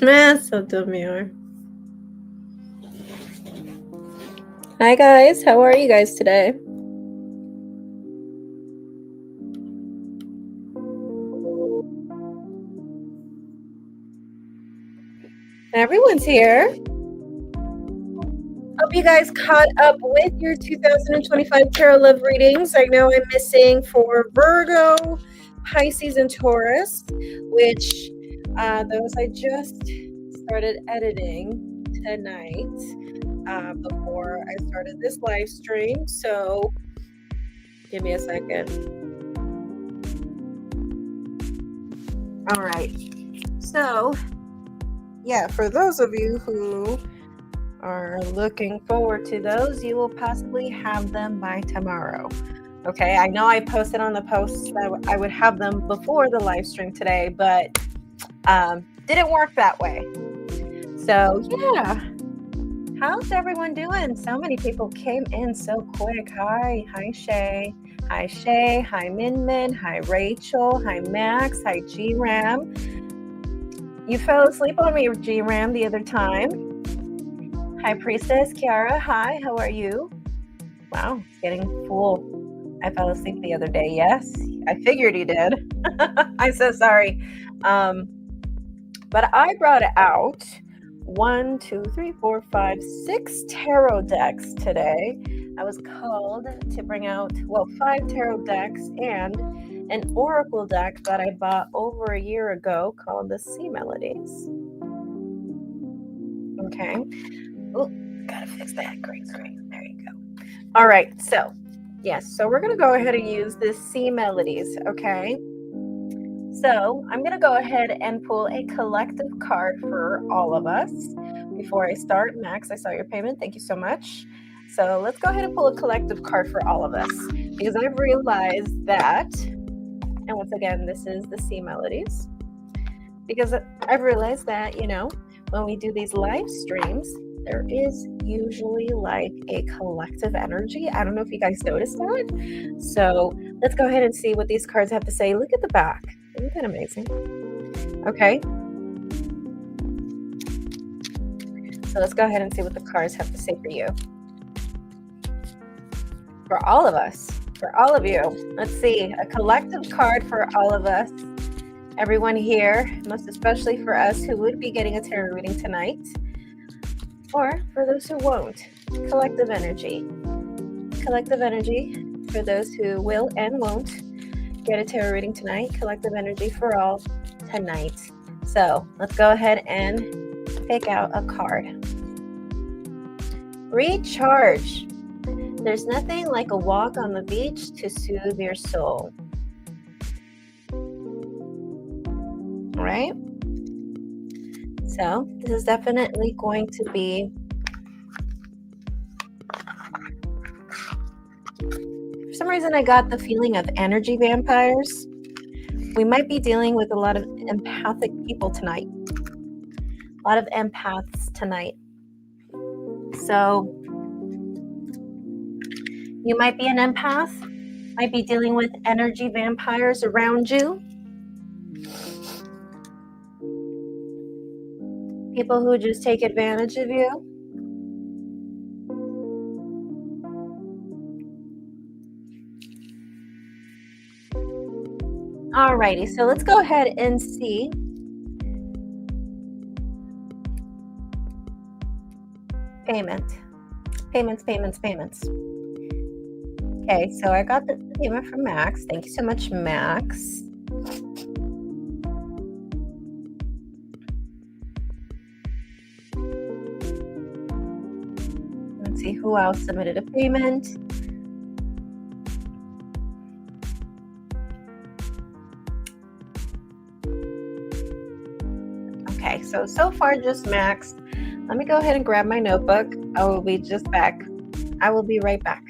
So dumb you are. Hi guys, how are you guys today? Everyone's here. Hope you guys caught up with your 2025 Tarot Love readings. I know I'm missing for Virgo, Pisces, and Taurus, which those I just started editing tonight before I started this live stream. So give me a second. All right. So, yeah, for those of you who are looking forward to those, you will possibly have them by tomorrow. Okay, I know I posted on the posts that I would have them before the live stream today, but didn't work that way. So yeah, how's everyone doing? So many people came in so quick. Hi Shay. Hi Shay. Hi Min. Hi Rachel. Hi Max. Hi G-Ram. You fell asleep on me, G-Ram, the other time. Hi, Priestess. Kiara, hi, how are you? Wow, it's getting full. I fell asleep the other day, yes. I figured you did. I'm so sorry. But I brought out 1, 2, 3, 4, 5, 6 tarot decks today. I was called to bring out, 5 tarot decks and an oracle deck that I bought over a year ago called the Sea Melodies. Okay. Oh, gotta fix that green screen. There you go. All right, so yes, so we're gonna go ahead and use this Sea Melodies, okay? So I'm gonna go ahead and pull a collective card for all of us. Before I start, Max, I saw your payment. Thank you so much. So let's go ahead and pull a collective card for all of us because I've realized that, and once again, this is the Sea Melodies, because I've realized that, when we do these live streams, there is usually like a collective energy. I don't know if you guys noticed that. So let's go ahead and see what these cards have to say. Look at the back. Isn't that amazing? Okay. So let's go ahead and see what the cards have to say for you. For all of us. For all of you. Let's see. A collective card for all of us. Everyone here, most especially for us who would be getting a tarot reading tonight. Or for those who won't. Collective energy. Collective energy for those who will and won't get a tarot reading tonight. Collective energy for all tonight. So let's go ahead and pick out a card. Recharge. There's nothing like a walk on the beach to soothe your soul. All right? So this is definitely going to be for some reason I got the feeling of energy vampires. We might be dealing with a lot of empathic people tonight. A lot of empaths tonight. So you might be an empath, might be dealing with energy vampires around you. People who just take advantage of you. Alrighty, so let's go ahead and see. Payments. Okay, so I got the payment from Max. Thank you so much, Max. Let's see who else submitted a payment. Okay, so far just Max. Let me go ahead and grab my notebook. I will be just back. I will be right back.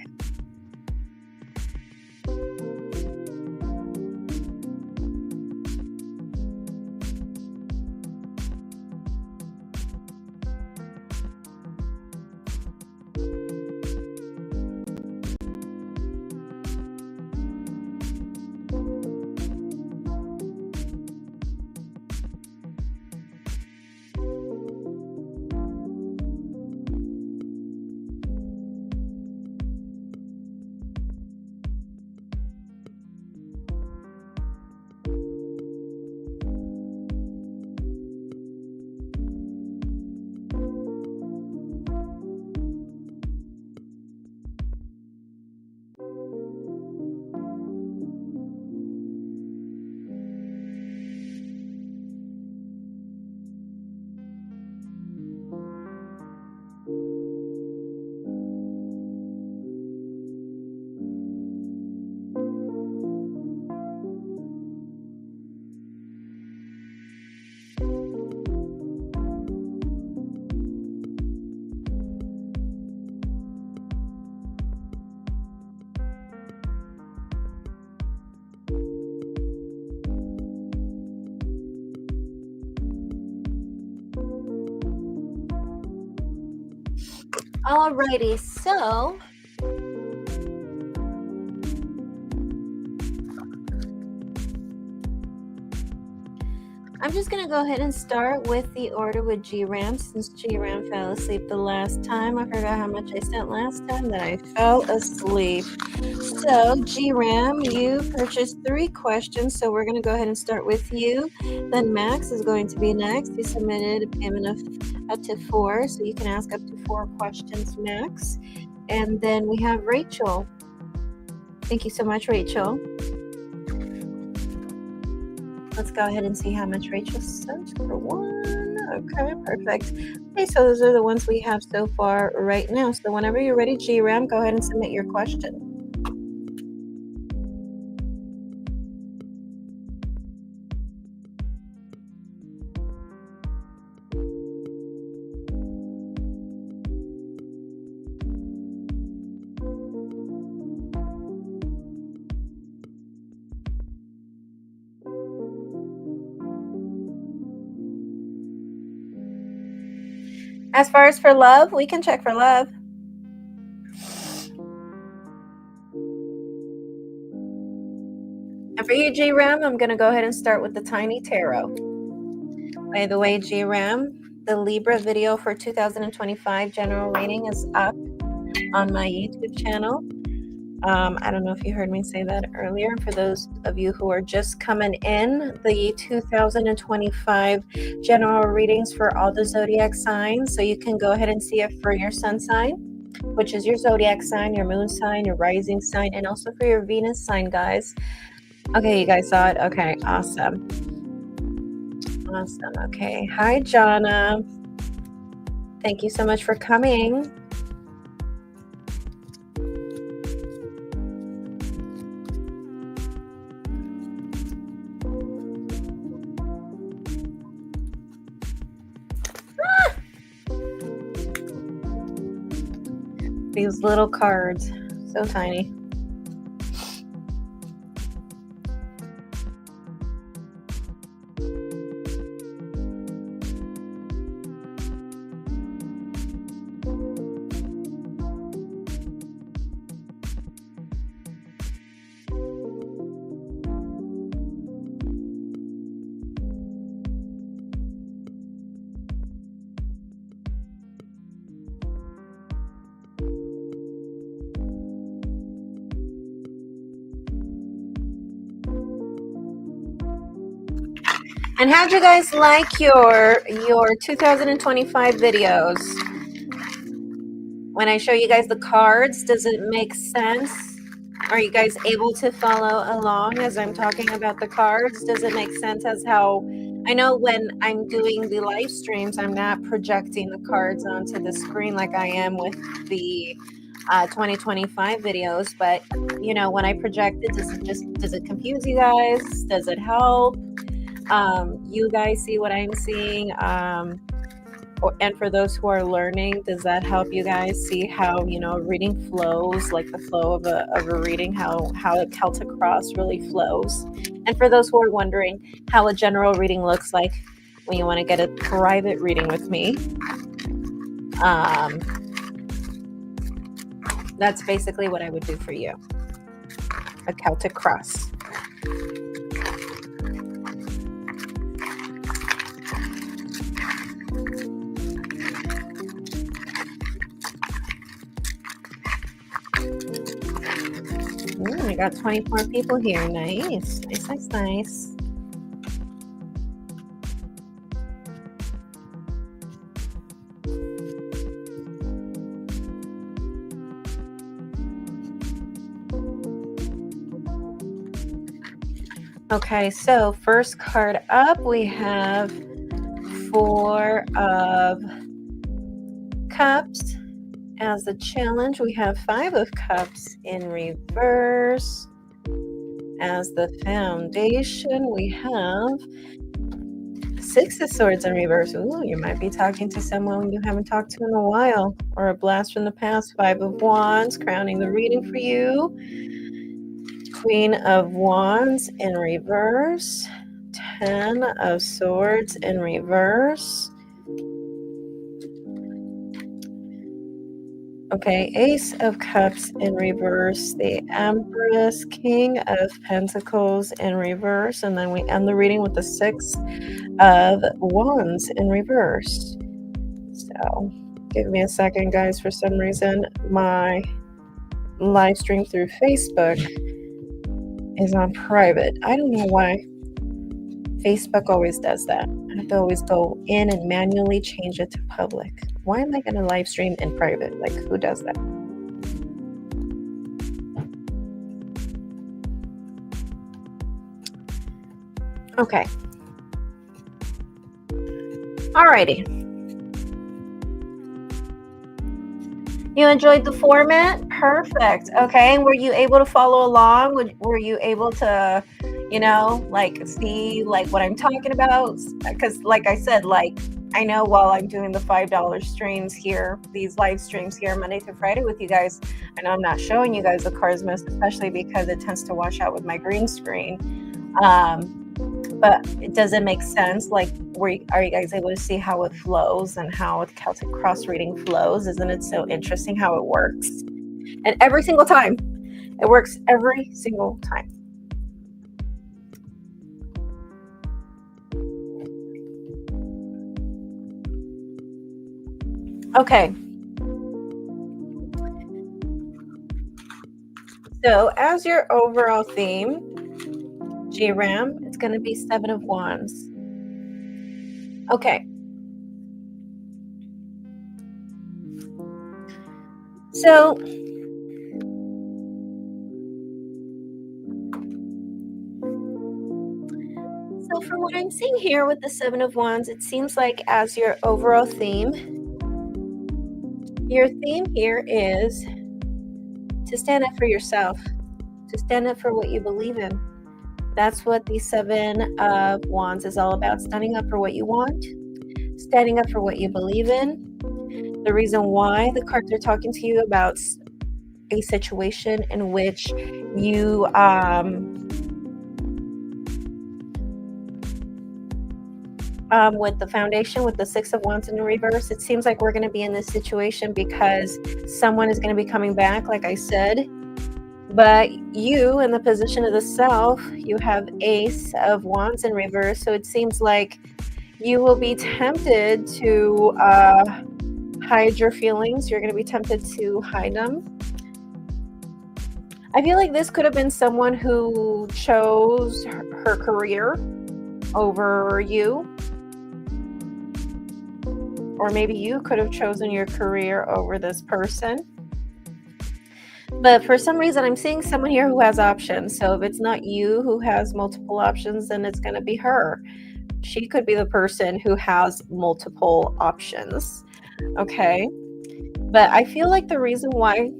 Alrighty, so I'm just going to go ahead and start with the order with G-Ram, since G-Ram fell asleep the last time. I forgot how much I sent last time that I fell asleep. So G-Ram, you purchased 3 questions, so we're going to go ahead and start with you. Then Max is going to be next. He submitted a payment of up to 4, so you can ask up to 4 questions, Max. And then we have Rachel. Thank you so much, Rachel. Let's go ahead and see how much Rachel sent for one. Okay, perfect. Okay, so those are the ones we have so far right now. So whenever you're ready, G-Ram, go ahead and submit your question. As far as for love, we can check for love. And for you, G-Ram, I'm going to go ahead and start with the Tiny Tarot. By the way, G-Ram, the Libra video for 2025 general reading is up on my YouTube channel. I don't know if you heard me say that earlier. For those of you who are just coming in, the 2025 general readings for all the zodiac signs. So you can go ahead and see it for your sun sign, which is your zodiac sign, your moon sign, your rising sign, and also for your Venus sign, guys. Okay, you guys saw it? Okay, awesome. Awesome. Okay. Hi, Jana. Thank you so much for coming. These little cards, so tiny. And how'd you guys like your 2025 videos? When I show you guys the cards, does it make sense? Are you guys able to follow along as I'm talking about the cards? Does it make sense as how I know when I'm doing the live streams, I'm not projecting the cards onto the screen like I am with the 2025 videos, but you know, when I project it, does it confuse you guys? Does it help? You guys see what I'm seeing? And for those who are learning, does that help you guys see how, you know, reading flows, like the flow of a reading, how a Celtic cross really flows? And for those who are wondering how a general reading looks like when you want to get a private reading with me, that's basically what I would do for you. A Celtic cross. I got 24 people here. Nice. Nice. Okay, so first card up, we have 4 of Cups. As the challenge, we have 5 of Cups in reverse. As the foundation, we have 6 of Swords in reverse. Ooh, you might be talking to someone you haven't talked to in a while, or a blast from the past. 5 of Wands, crowning the reading for you. Queen of Wands in reverse. 10 of Swords in reverse. Okay, Ace of Cups in reverse, the Empress, King of Pentacles in reverse, and then we end the reading with the Six of Wands in reverse. So give me a second, guys. For some reason, my live stream through Facebook is on private. I don't know why. Facebook always does that. I have to always go in and manually change it to public. Why am I going to live stream in private? Like, who does that? Okay. Alrighty. You enjoyed the format? Perfect. Okay. Were you able to follow along? Were you able to, like see like what I'm talking about? Because like I said, like I know while I'm doing the $5 streams here, these live streams here Monday through Friday with you guys, I know I'm not showing you guys the cards most, especially because it tends to wash out with my green screen. But it doesn't make sense. Like, are you guys able to see how it flows and how the Celtic cross reading flows? Isn't it so interesting how it works? And every single time, it works every single time. Okay. So as your overall theme, G-Ram, it's going to be Seven of Wands. Okay. So from what I'm seeing here with the Seven of Wands, it seems like as your overall theme, your theme here is to stand up for yourself, to stand up for what you believe in. That's what the Seven of Wands is all about, standing up for what you want, standing up for what you believe in. The reason why the cards are talking to you about a situation in which you with the foundation, with the Six of Wands in the reverse, it seems like we're going to be in this situation because someone is going to be coming back, like I said. But you, in the position of the self, you have Ace of Wands in reverse. So it seems like you will be tempted to hide your feelings. You're going to be tempted to hide them. I feel like this could have been someone who chose her career over you. Or maybe you could have chosen your career over this person. But for some reason, I'm seeing someone here who has options. So if it's not you who has multiple options, then it's going to be her. She could be the person who has multiple options. Okay. But I feel like the reason why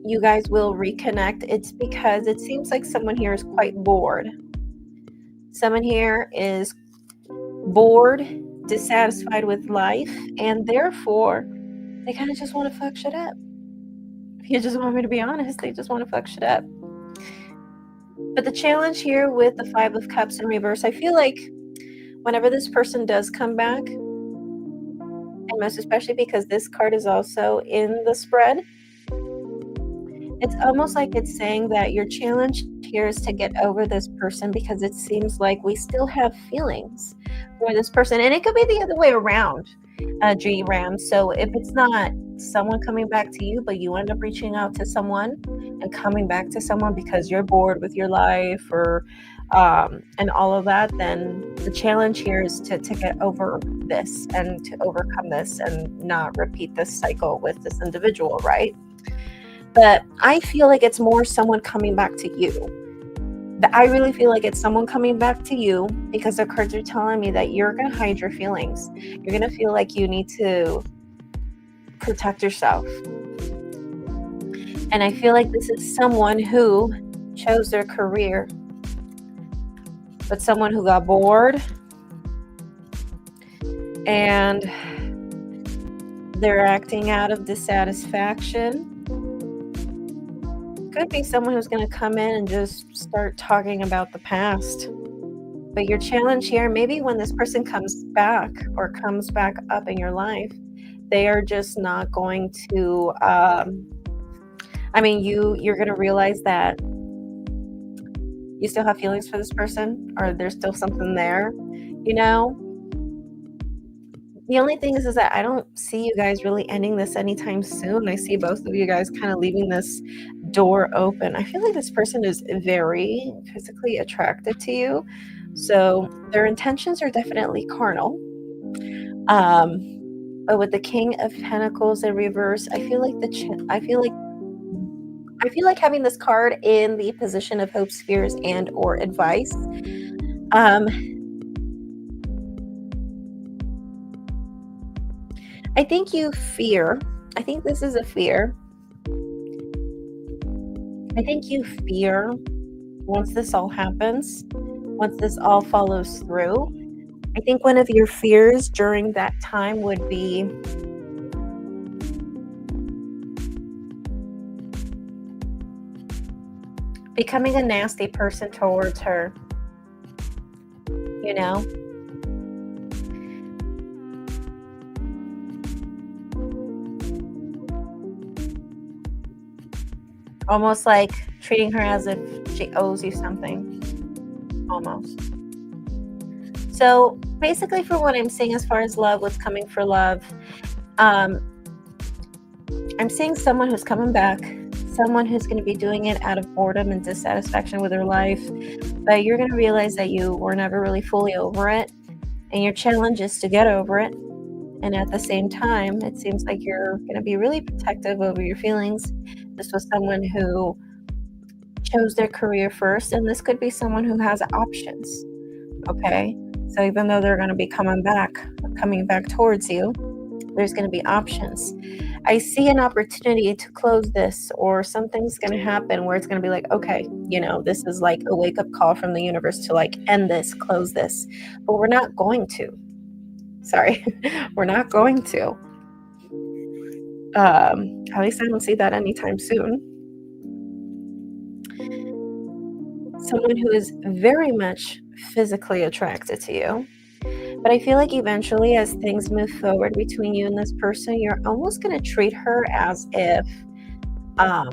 you guys will reconnect, it's because it seems like someone here is quite bored. Someone here is bored, dissatisfied with life, and therefore they kind of just want to fuck shit up. If you just want me to be honest, they just want to fuck shit up. But the challenge here with the Five of Cups in reverse, I feel like whenever this person does come back, and most especially because this card is also in the spread, it's almost like it's saying that your challenge here is to get over this person because it seems like we still have feelings for this person. And it could be the other way around, G-Ram. So if it's not someone coming back to you, but you end up reaching out to someone and coming back to someone because you're bored with your life or and all of that, then the challenge here is to get over this and to overcome this and not repeat this cycle with this individual, right? But I feel like it's more someone coming back to you. I really feel like it's someone coming back to you because the cards are telling me that you're going to hide your feelings. You're going to feel like you need to protect yourself. And I feel like this is someone who chose their career, but someone who got bored and they're acting out of dissatisfaction. Could be someone who's going to come in and just start talking about the past. But your challenge here, maybe when this person comes back or comes back up in your life, they are just not going to, I mean, you're going to realize that you still have feelings for this person, or there's still something there, you know? The only thing is that I don't see you guys really ending this anytime soon. I see both of you guys kind of leaving this door open. I feel like this person is very physically attracted to you. So their intentions are definitely carnal. But with the King of Pentacles in reverse, I feel like I feel like having this card in the position of hopes, fears, and or advice. I think you fear. I think this is a fear. I think you fear once this all happens, once this all follows through. I think one of your fears during that time would be becoming a nasty person towards her, you know? Almost like treating her as if she owes you something, almost. So basically, for what I'm seeing as far as love, what's coming for love, I'm seeing someone who's coming back, someone who's going to be doing it out of boredom and dissatisfaction with their life, but you're going to realize that you were never really fully over it, and your challenge is to get over it. And at the same time, it seems like you're going to be really protective over your feelings. This was someone who chose their career first, and this could be someone who has options. Okay, so even though they're going to be coming back towards you, there's going to be options. I see an opportunity to close this, or something's going to happen where it's going to be like, okay, this is like a wake-up call from the universe to like end this, close this, but we're not going to. Sorry, we're not going to. At least I don't see that anytime soon. Someone who is very much physically attracted to you. But I feel like eventually, as things move forward between you and this person, you're almost going to treat her as if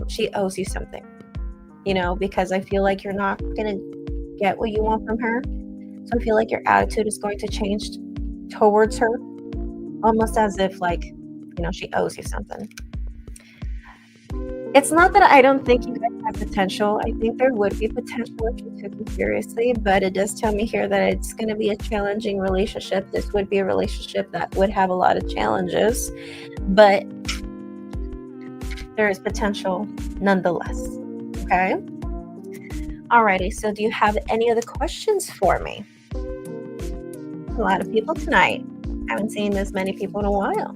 she owes you something, because I feel like you're not going to get what you want from her. So I feel like your attitude is going to change towards her, almost as if she owes you something. It's not that I don't think you guys have potential. I think there would be potential if you took it seriously, but it does tell me here that it's going to be a challenging relationship. This would be a relationship that would have a lot of challenges, but there is potential nonetheless. Okay? Alrighty, so do you have any other questions for me? A lot of people tonight. I haven't seen this many people in a while.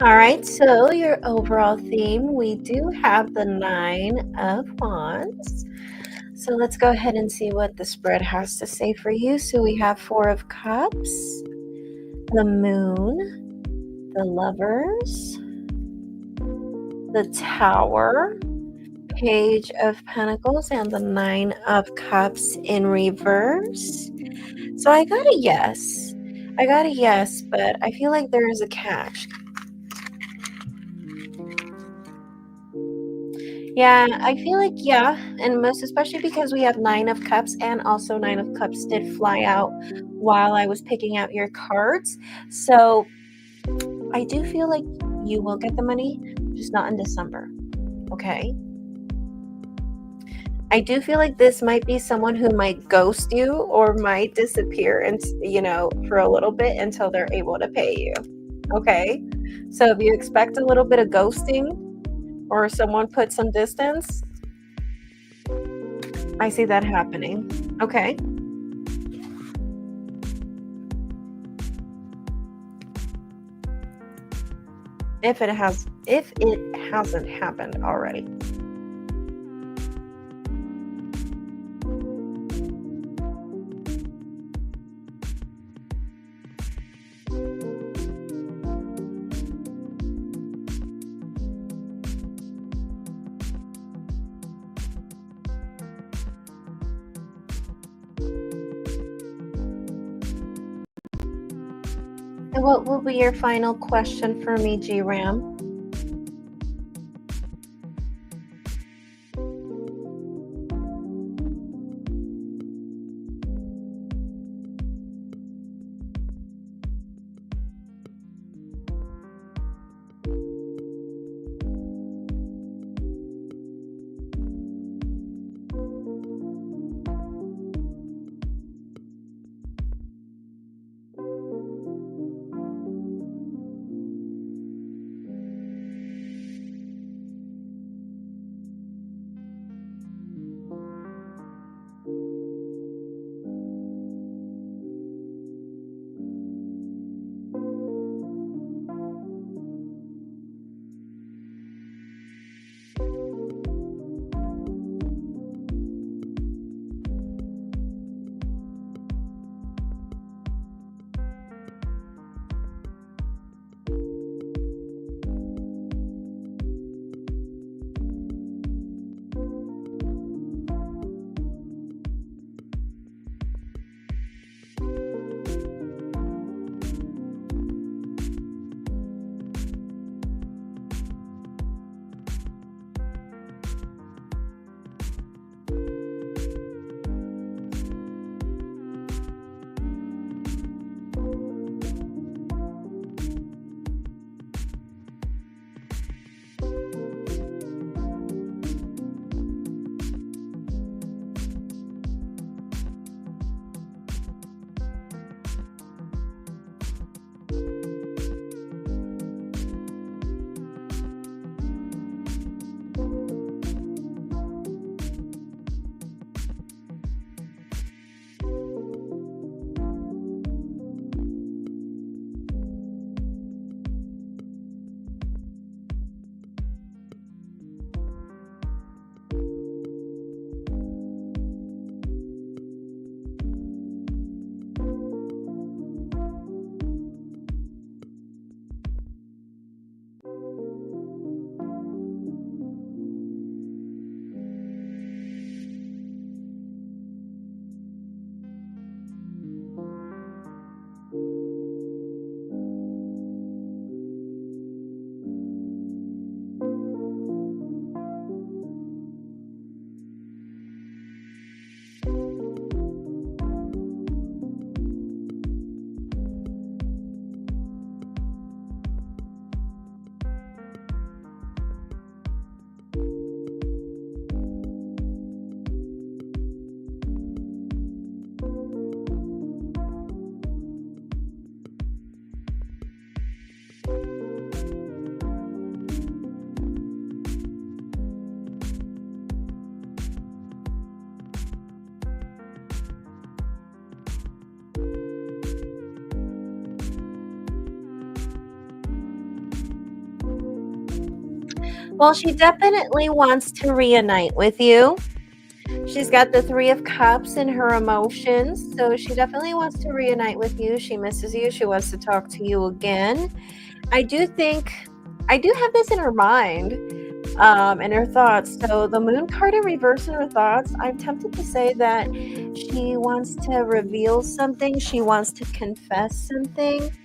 All right, so your overall theme, we do have the Nine of Wands. So let's go ahead and see what the spread has to say for you. So we have Four of Cups, the Moon, the Lovers, the Tower, Page of Pentacles, and the Nine of Cups in reverse. So I got a yes. I got a yes, but I feel like there is a catch. Yeah, I feel like, yeah, and most especially because we have Nine of Cups, and also Nine of Cups did fly out while I was picking out your cards. So I do feel like you will get the money, just not in December. Okay. I do feel like this might be someone who might ghost you or might disappear and, for a little bit until they're able to pay you. Okay. So if you expect a little bit of ghosting or someone put some distance, I see that happening. Okay. If it hasn't happened already. And what will be your final question for me, G Ram? Well, she definitely wants to reunite with you. She's got the Three of Cups in her emotions, so she definitely wants to reunite with you. She misses you. She wants to talk to you again. I do think I do have this in her mind, in her thoughts. So the Moon card in reverse in her thoughts, I'm tempted to say that she wants to reveal something. She wants to confess something.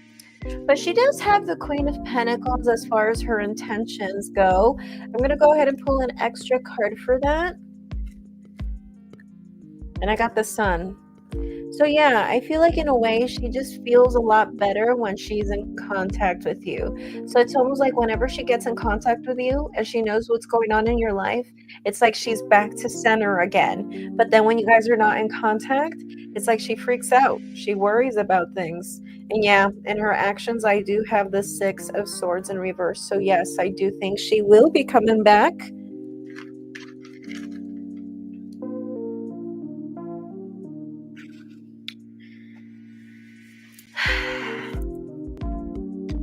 But she does have the Queen of Pentacles as far as her intentions go. I'm going to go ahead and pull an extra card for that. And I got the Sun. So yeah, I feel like in a way she just feels a lot better when she's in contact with you. So it's almost like whenever she gets in contact with you and she knows what's going on in your life, it's like she's back to center again. But then when you guys are not in contact, it's like she freaks out. She worries about things. And yeah, in her actions, I do have the Six of Swords in reverse. So yes, I do think she will be coming back.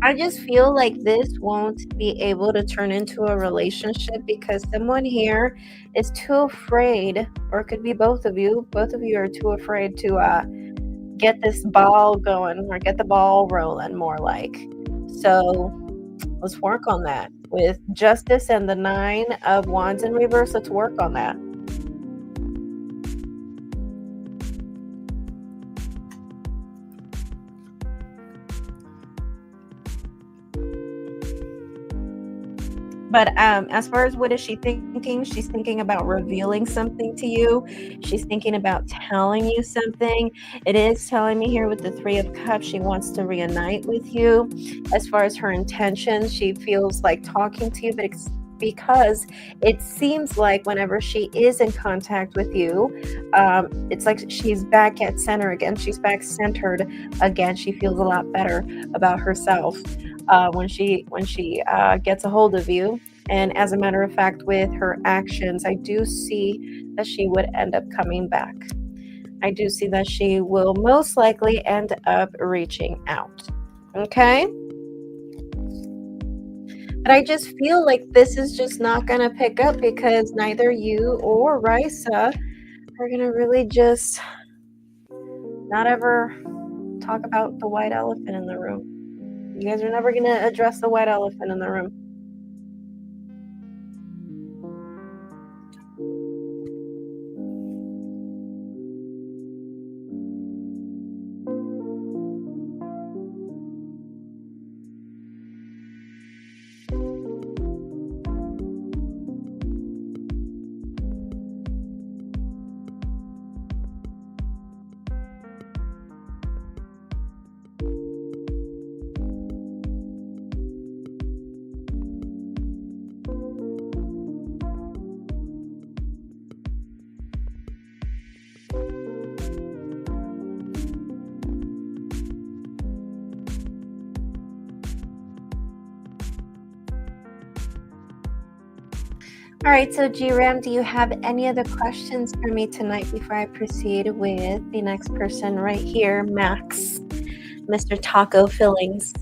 I just feel like this won't be able to turn into a relationship because someone here is too afraid, or it could be both of you. Both of you are too afraid to get this ball going or get the ball rolling, more like. So let's work on that. With Justice and the Nine of Wands in reverse, let's work on that. But as far as what is she thinking? She's thinking about revealing something to you. She's thinking about telling you something. It is telling me here with the Three of Cups, she wants to reunite with you. As far as her intentions, she feels like talking to you, but because it seems like whenever she is in contact with you, it's like she's back at center again. She's back centered again. She feels a lot better about herself when she gets a hold of you. And as a matter of fact, with her actions, I do see that she would end up coming back. I do see that she will most likely end up reaching out. Okay? But I just feel like this is just not going to pick up because neither you or Risa are going to really just not ever talk about the white elephant in the room. You guys are never going to address the white elephant in the room. All right, so G-Ram, do you have any other questions for me tonight before I proceed with the next person right here, Max, Mr. Taco Fillings?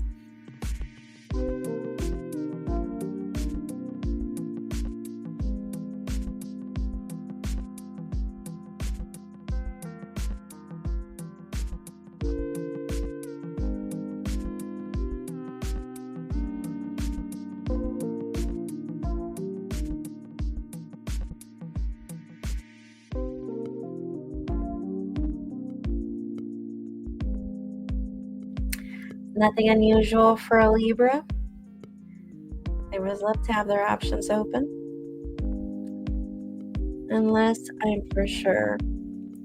Nothing unusual for a Libra. They would love to have their options open. Unless I'm for sure.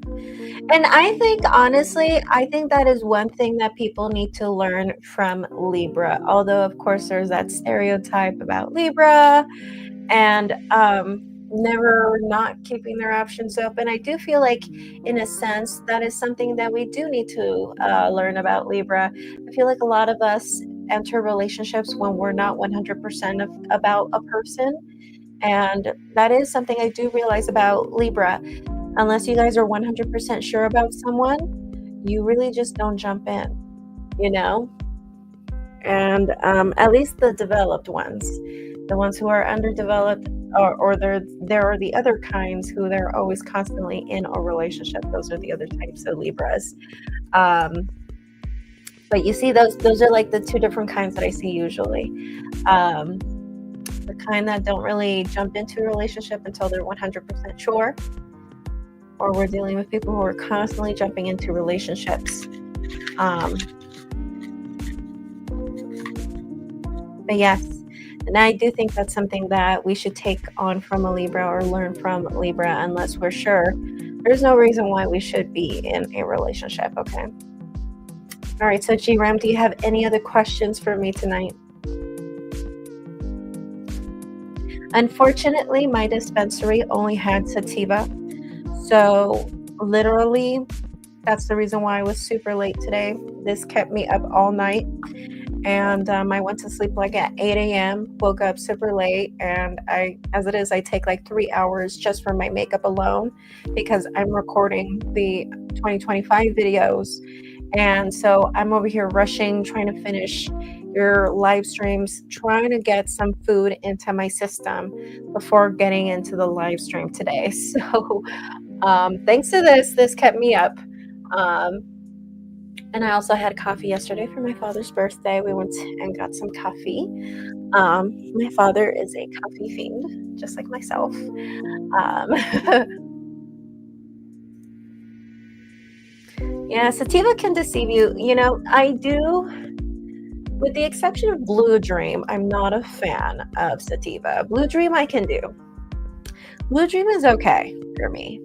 And I think, honestly, I think that is one thing that people need to learn from Libra. Although, of course, there's that stereotype about Libra and never not keeping their options open. I do feel like, in a sense, that is something that we do need to learn about Libra. I feel like a lot of us enter relationships when we're not 100% about a person. And that is something I do realize about Libra. Unless you guys are 100% sure about someone, you really just don't jump in, you know? And at least the developed ones. The ones who are underdeveloped, or there are the other kinds who they're always constantly in a relationship. Those are the other types of Libras. But you see, those are like the two different kinds that I see usually. The kind that don't really jump into a relationship until they're 100% sure, or we're dealing with people who are constantly jumping into relationships. But yes, and I do think that's something that we should take on from a Libra or learn from Libra, unless we're sure. There's no reason why we should be in a relationship, okay? All right, so G-Ram, do you have any other questions for me tonight? Unfortunately, my dispensary only had sativa. So literally, that's the reason why I was super late today. This kept me up all night. And I went to sleep like at 8 a.m., woke up super late. And as it is, I take like 3 hours just for my makeup alone because I'm recording the 2025 videos. And so I'm over here rushing, trying to finish your live streams, trying to get some food into my system before getting into the live stream today. So thanks to this kept me up. And I also had coffee yesterday for my father's birthday. We went and got some coffee. My father is a coffee fiend, just like myself. Yeah, sativa can deceive you. You know, I do, with the exception of Blue Dream, I'm not a fan of sativa. Blue Dream I can do. Blue Dream is okay for me.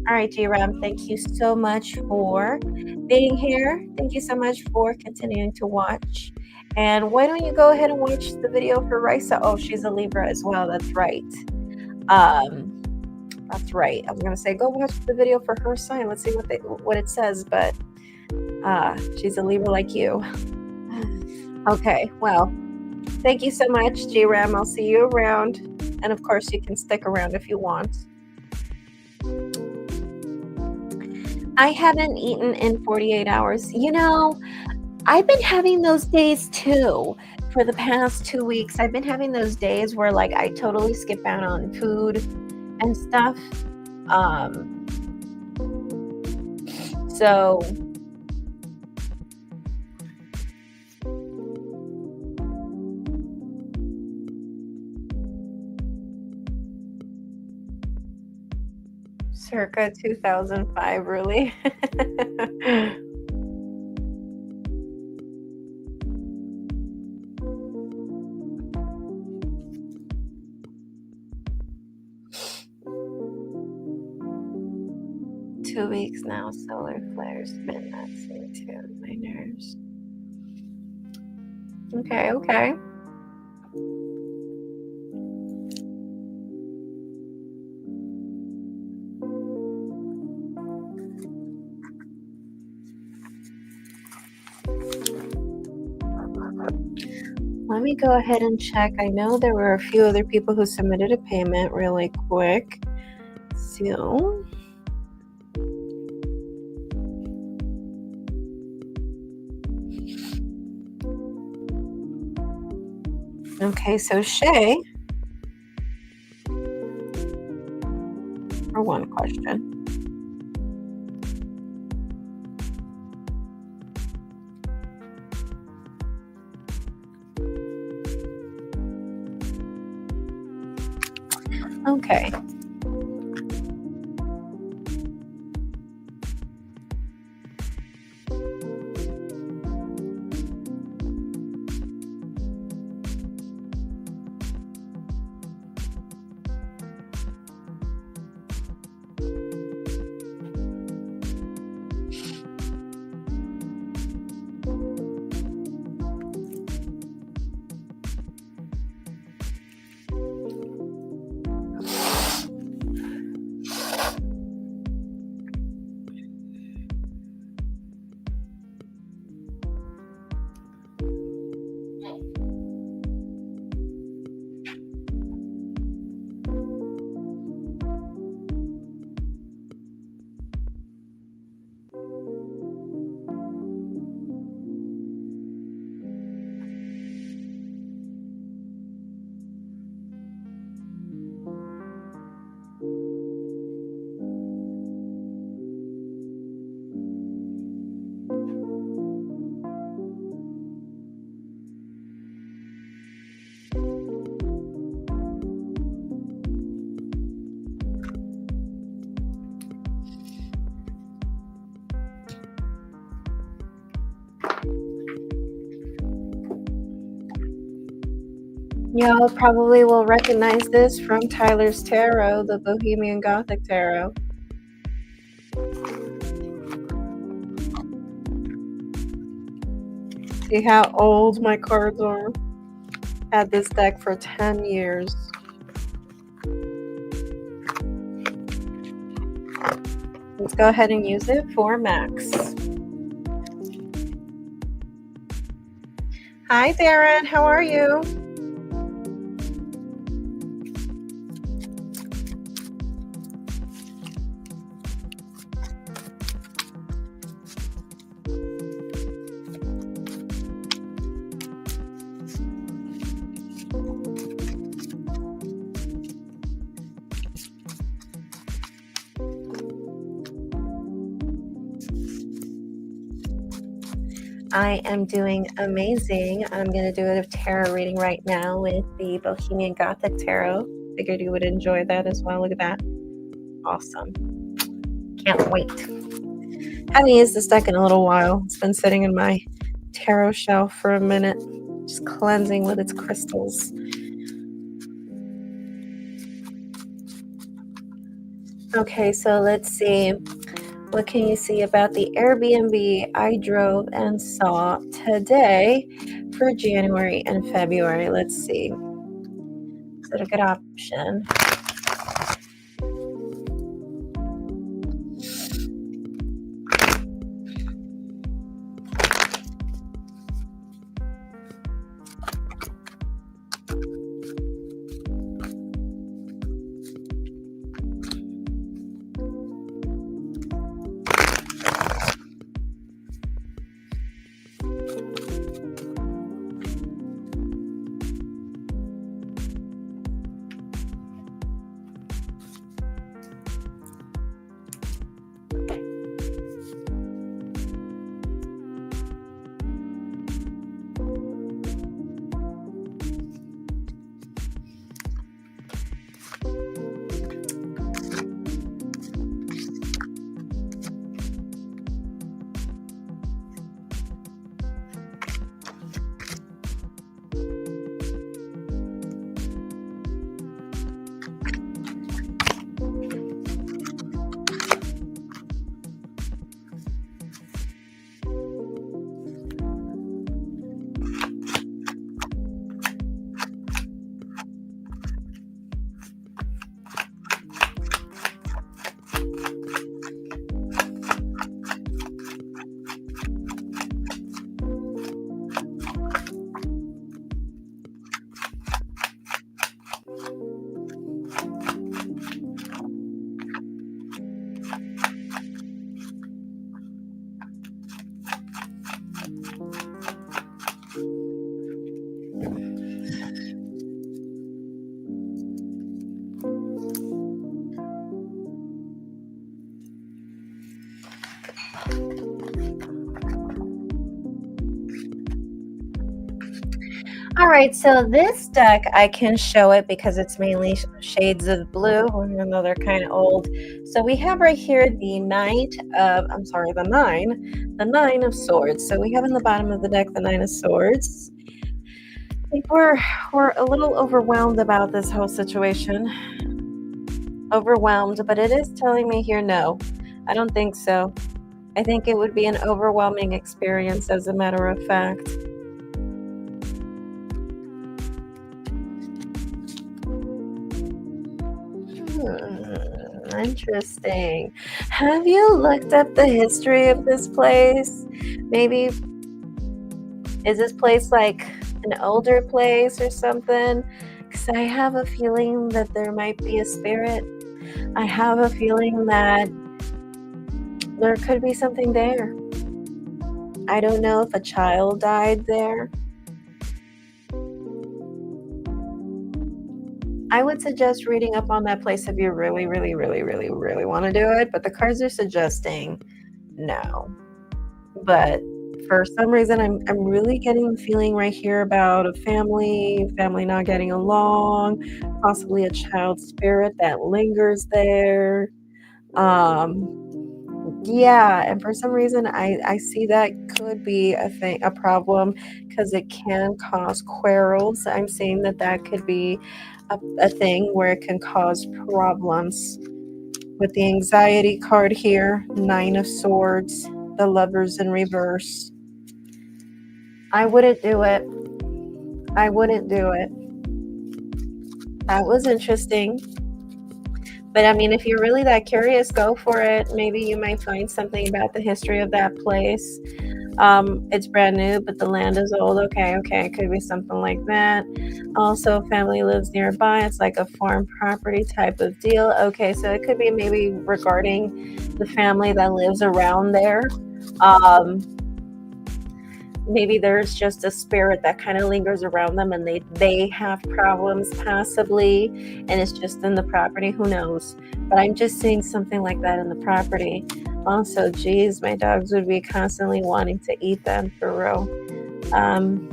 All right, G-Ram, thank you so much for being here. Thank you so much for continuing to watch. And why don't you go ahead and watch the video for Risa? Oh, she's a Libra as well. That's right. That's right. I was going to say, go watch the video for her sign. Let's see what it says. But she's a Libra like you. Okay, well, thank you so much, G-Ram. I'll see you around. And of course, you can stick around if you want. I haven't eaten in 48 hours. You know, I've been having those days too. For the past 2 weeks, I've been having those days where like I totally skip out on food and stuff. So circa 2005, really? Two weeks now, solar flares been nuts me too, my nerves. Okay. Let me go ahead and check. I know there were a few other people who submitted a payment really quick. So okay, so Shay, for one question. Okay. Y'all probably will recognize this from Tyler's Tarot, the Bohemian Gothic Tarot. See how old my cards are? Had this deck for 10 years. Let's go ahead and use it for Max. Hi, Darren. How are you? I am doing amazing. I'm going to do a tarot reading right now with the Bohemian Gothic Tarot. Figured you would enjoy that as well. Look at that. Awesome. Can't wait. Haven't used this deck in a little while. It's been sitting in my tarot shelf for a minute, just cleansing with its crystals. Okay, so let's see. What can you see about the Airbnb I drove and saw today for January and February? Let's see. Is that a good option? All right, so this deck, I can show it because it's mainly shades of blue, even though they're kind of old. So we have right here the nine of swords. So we have in the bottom of the deck the 9 of swords. I think we're a little overwhelmed about this whole situation. Overwhelmed, but it is telling me here, no, I don't think so. I think it would be an overwhelming experience, as a matter of fact. Interesting. Have you looked up the history of this place? Maybe, is this place like an older place or something? Because I have a feeling that there might be a spirit. I have a feeling that there could be something there. I don't know if a child died there. I would suggest reading up on that place if you really, really, really, really, really want to do it. But the cards are suggesting no. But for some reason, I'm really getting the feeling right here about a family not getting along, possibly a child spirit that lingers there. Yeah, and for some reason, I see that could be a thing, a problem, because it can cause quarrels. I'm saying that that could be a thing where it can cause problems. With the anxiety card here, Nine of Swords, the Lovers in reverse. I wouldn't do it. I wouldn't do it. That was interesting. But I mean, if you're really that curious, go for it. Maybe you might find something about the history of that place. It's brand new, but the land is old. Okay, it could be something like that. Also, family lives nearby. It's like a farm property type of deal. Okay, so it could be maybe regarding the family that lives around there. Um, Maybe there's just a spirit that kind of lingers around them, and they have problems possibly, and it's just in the property. Who knows? But I'm just seeing something like that in the property. Also, geez, my dogs would be constantly wanting to eat them for real. um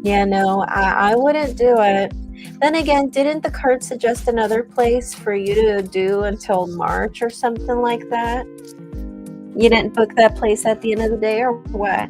yeah, no, I wouldn't do it. Then again, didn't the card suggest another place for you to do until March or something like that? You didn't book that place at the end of the day, or what?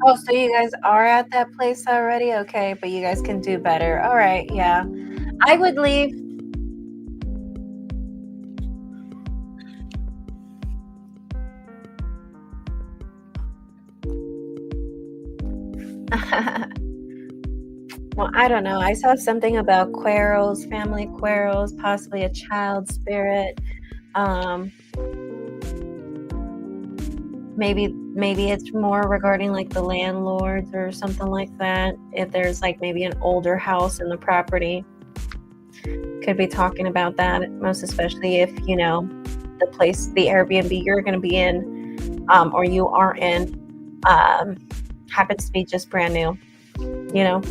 Oh, so you guys are at that place already? Okay, but you guys can do better. All right, yeah. I would leave. Well, I don't know. I saw something about quarrels, family quarrels, possibly a child spirit. Um, maybe it's more regarding like the landlords or something like that. If there's like maybe an older house in the property, could be talking about that. Most especially if the place, the Airbnb you're going to be in, or you are in, um, happens to be just brand new. You know.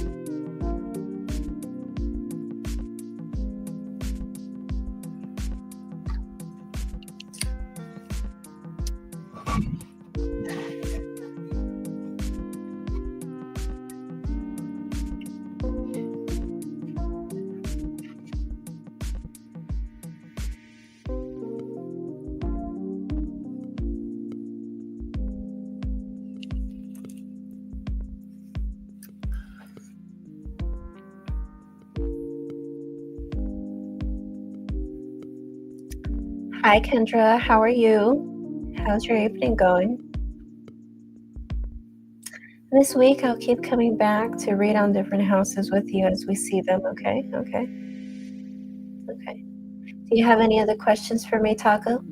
Hi, Kendra. How are you? How's your evening going? This week, I'll keep coming back to read on different houses with you as we see them, okay? Okay. Okay. Do you have any other questions for me, Taco?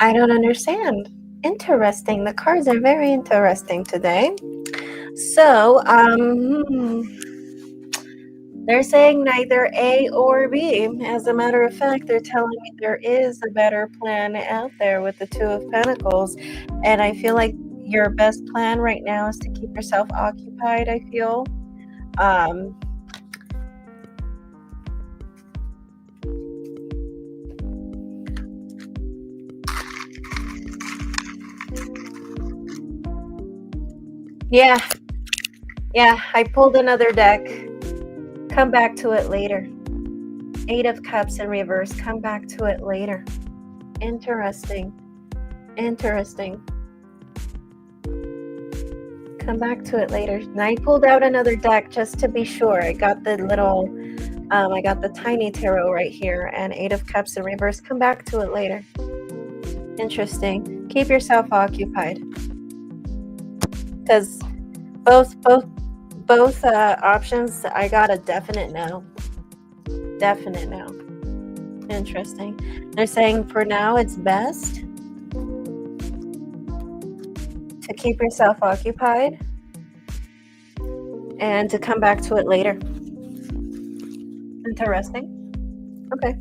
I don't understand. Interesting. The cards are very interesting today. So, they're saying neither A or B. As a matter of fact, they're telling me there is a better plan out there with the Two of Pentacles. And I feel like your best plan right now is to keep yourself occupied, I feel. Yeah, I pulled another deck. Come back to it later. 8 of Cups in reverse. Come back to it later. Interesting. Come back to it later. And I pulled out another deck just to be sure. I got the little, I got the tiny tarot right here, and 8 of Cups in reverse. Come back to it later. Interesting. Keep yourself occupied. Because both options, I got a definite no. Definite no. Interesting. They're saying for now it's best to keep yourself occupied and to come back to it later. Interesting. Okay.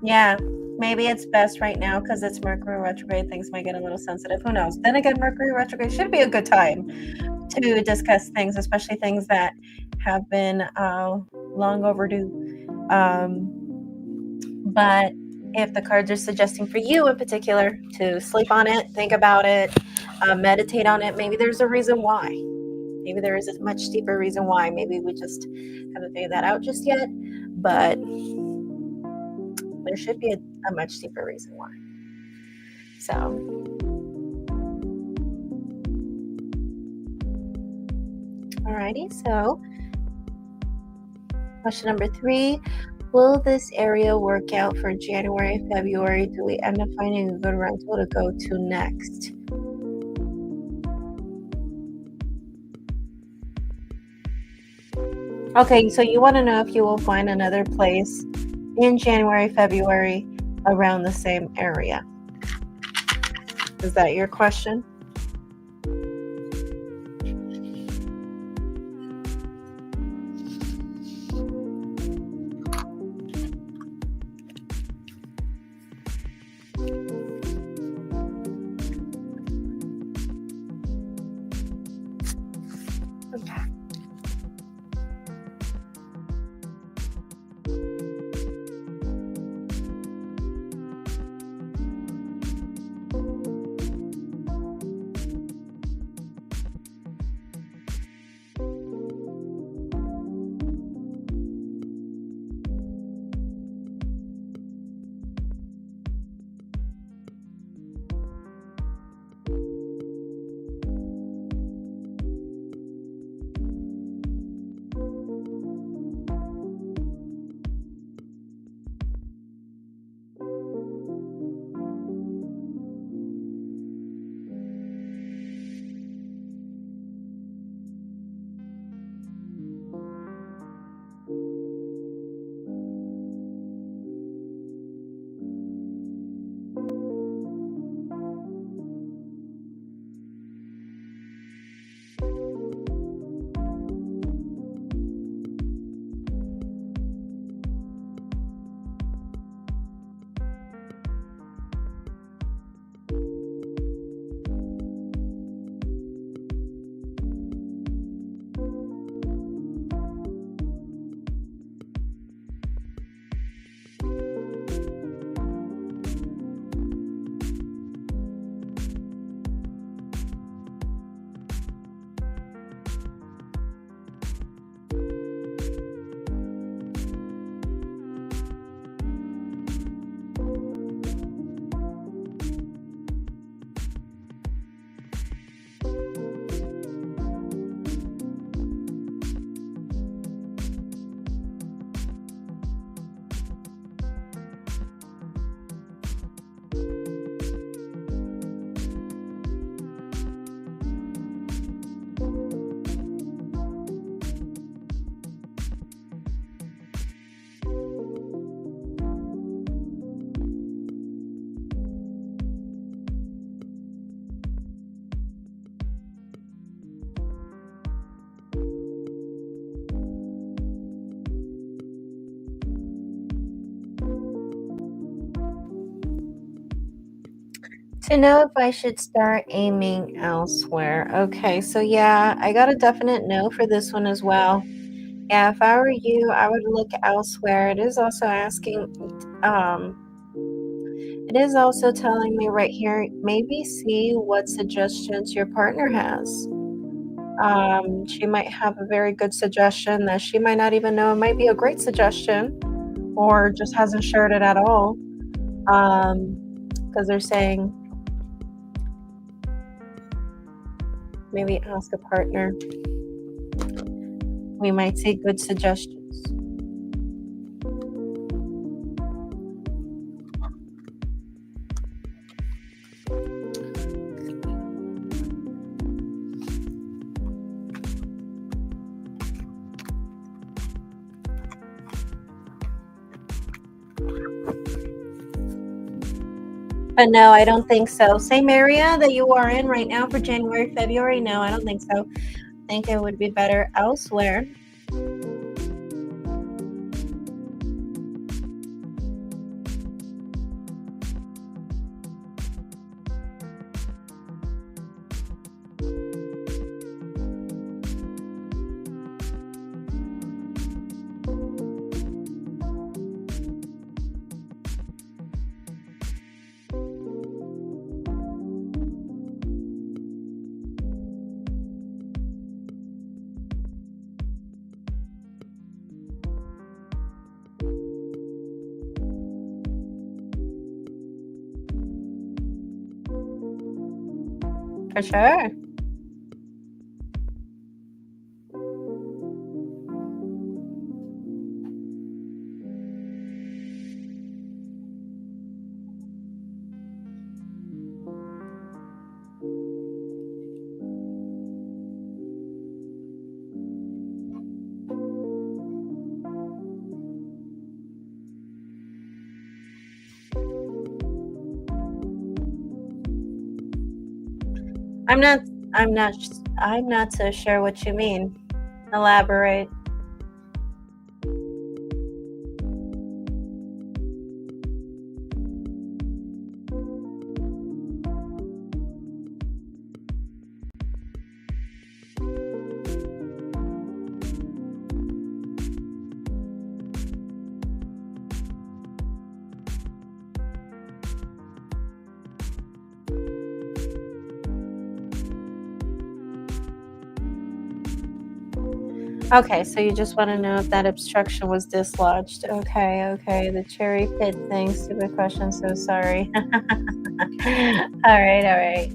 Yeah, maybe it's best right now because it's Mercury retrograde. Things might get a little sensitive. Who knows? Then again, Mercury retrograde should be a good time to discuss things, especially things that have been long overdue. But if the cards are suggesting for you in particular to sleep on it, think about it, meditate on it, maybe there's a reason why. Maybe there is a much deeper reason why. Maybe we just haven't figured that out just yet. But there should be a much deeper reason why. So, alrighty. So, question number 3. Will this area work out for January, February? Do we end up finding a good rental to go to next? Okay, so you want to know if you will find another place in January, February around the same area. Is that your question? Okay. To know if I should start aiming elsewhere. Okay, so yeah, I got a definite no for this one as well. Yeah, if I were you, I would look elsewhere. It is also asking, um, it is also telling me right here, maybe see what suggestions your partner has. She might have a very good suggestion that she might not even know it might be a great suggestion, or just hasn't shared it at all. Because they're saying maybe ask a partner. We might see good suggestions. But no, I don't think so. Same area that you are in right now for January, February? No, I don't think so. I think it would be better elsewhere. For sure. I'm not I'm not I'm not so sure what you mean. Elaborate. Okay, so you just want to know if that obstruction was dislodged. Okay, okay. The cherry pit thing. Stupid question. So sorry. All right, all right.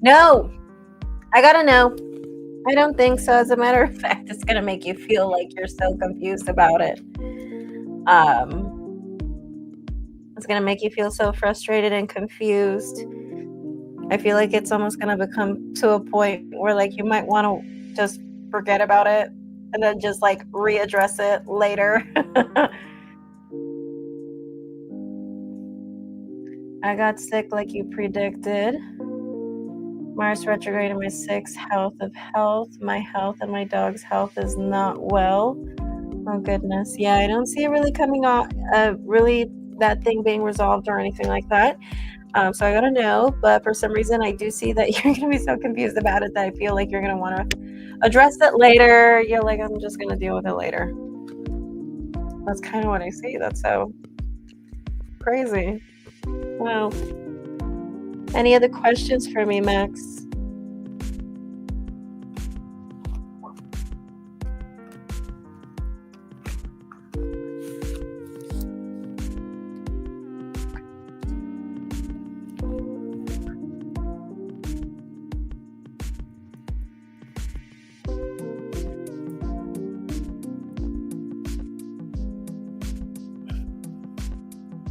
No, I gotta know. I don't think so. As a matter of fact, it's gonna make you feel like you're so confused about it. It's gonna make you feel so frustrated and confused. I feel like it's almost gonna become to a point where like you might want to just forget about it and then just like readdress it later. I got sick like you predicted. Mars retrograde in my sixth health of health. My health and my dog's health is not well. Oh goodness. Yeah, I don't see it really coming off really that thing being resolved or anything like that. So I gotta know, but for some reason I do see that you're gonna be so confused about it that I feel like you're gonna want to address it later. You're like, I'm just gonna deal with it later. That's kind of what I see. That's so crazy. Wow. Any other questions for me, Max?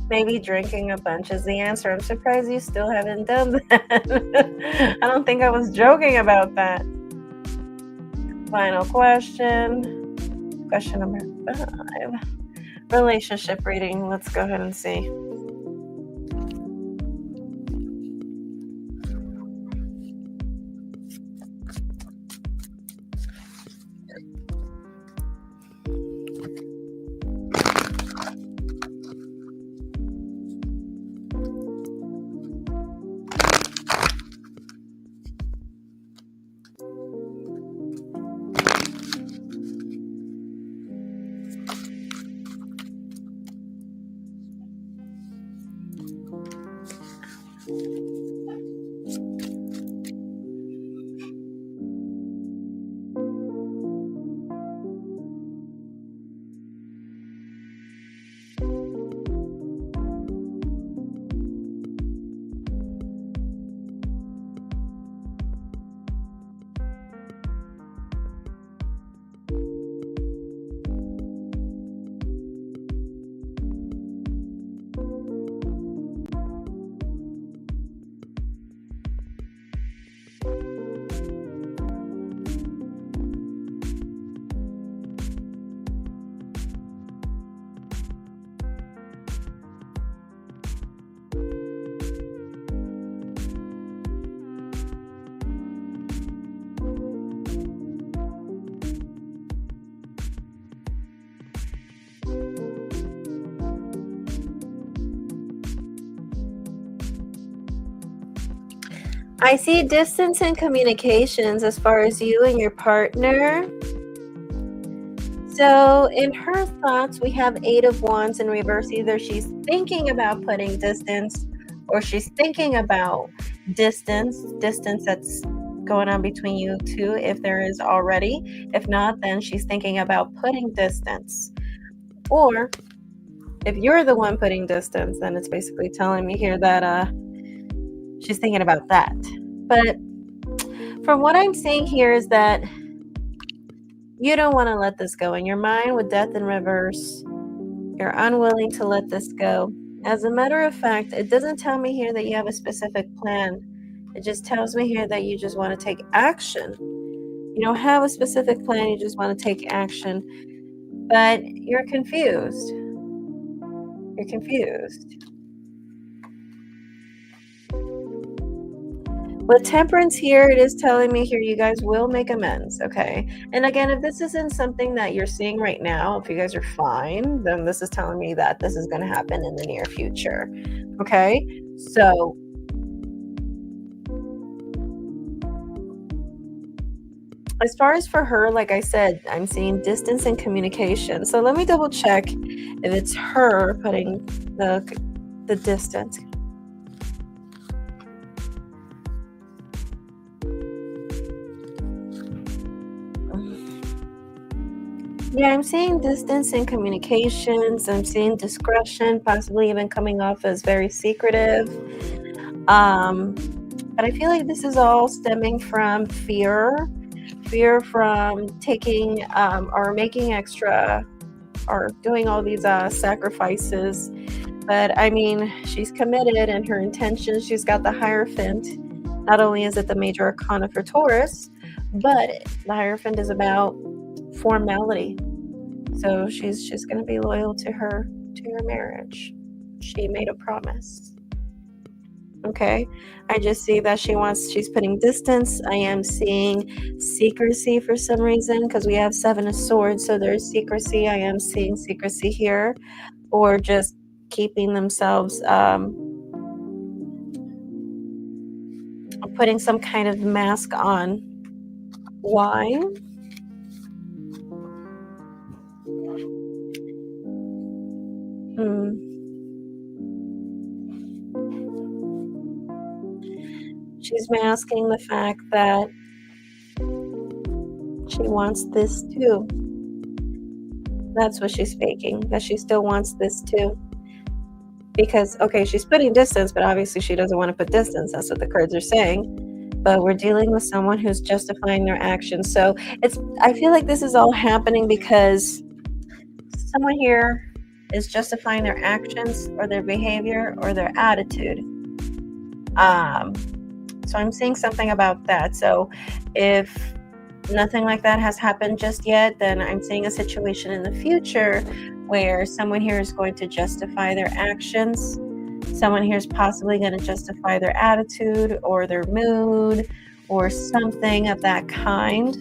Maybe drinking a bunch is the answer. I'm surprised you still haven't done that. I don't think I was joking about that. Final question. Question number 5. Relationship reading. Let's go ahead and see. I see distance in communications as far as you and your partner. So in her thoughts, we have 8 of Wands in reverse. Either she's thinking about putting distance or she's thinking about distance that's going on between you two, if there is already. If not, then she's thinking about putting distance. Or if you're the one putting distance, then it's basically telling me here that she's thinking about that. But from what I'm seeing here is that you don't want to let this go in your mind with death in reverse. You're unwilling to let this go. As a matter of fact, it doesn't tell me here that you have a specific plan. It just tells me here that you just want to take action. You don't have a specific plan, you just want to take action. But you're confused. You're confused. With Temperance here, it is telling me here you guys will make amends, okay? And again, if this isn't something that you're seeing right now, if you guys are fine, then this is telling me that this is going to happen in the near future, okay? So as far as for her, like I said, I'm seeing distance and communication. So let me double check if it's her putting the distance. Yeah, I'm seeing distance in communications. I'm seeing discretion, possibly even coming off as very secretive. But I feel like this is all stemming from fear from taking or making extra or doing all these sacrifices. But I mean, she's committed in her intentions. She's got the Hierophant. Not only is it the major arcana for Taurus, but the Hierophant is about formality. So she's going to be loyal to her marriage. She made a promise. Okay, I just see that she's putting distance. I am seeing secrecy for some reason because we have 7 of Swords, so there's secrecy. I am seeing secrecy here, or just keeping themselves putting some kind of mask on. Why? She's masking the fact that she wants this too. That's what she's faking, that she still wants this too. Because, okay, she's putting distance, but obviously she doesn't want to put distance. That's what the cards are saying. But we're dealing with someone who's justifying their actions. So I feel like this is all happening because someone here is justifying their actions or their behavior or their attitude. So I'm seeing something about that. So if nothing like that has happened just yet, then I'm seeing a situation in the future where someone here is going to justify their actions. Someone here is possibly going to justify their attitude or their mood or something of that kind.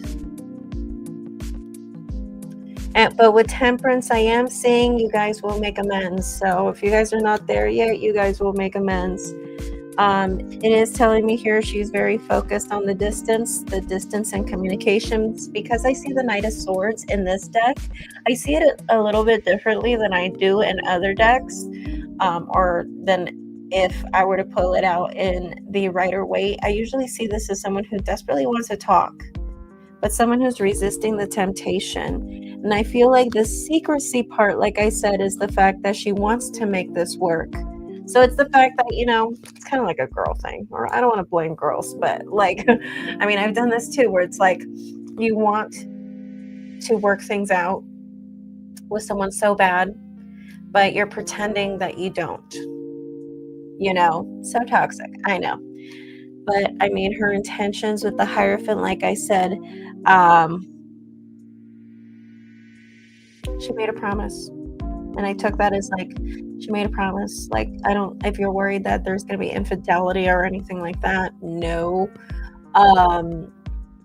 But with Temperance, I am seeing you guys will make amends. So if you guys are not there yet, you guys will make amends. It is telling me here she's very focused on the distance and communications, because I see the Knight of Swords in this deck. I see it a little bit differently than I do in other decks, or than if I were to pull it out in the Rider-Waite. I usually see this as someone who desperately wants to talk, but someone who's resisting the temptation. And I feel like the secrecy part, like I said, is the fact that she wants to make this work. So it's the fact that, it's kind of like a girl thing, or I don't want to blame girls, but like, I mean, I've done this too, where it's like you want to work things out with someone so bad, but you're pretending that you don't, so toxic. I know. But I mean, her intentions with the Hierophant, like I said, she made a promise. And I took that as like, she made a promise. Like, if you're worried that there's going to be infidelity or anything like that, no.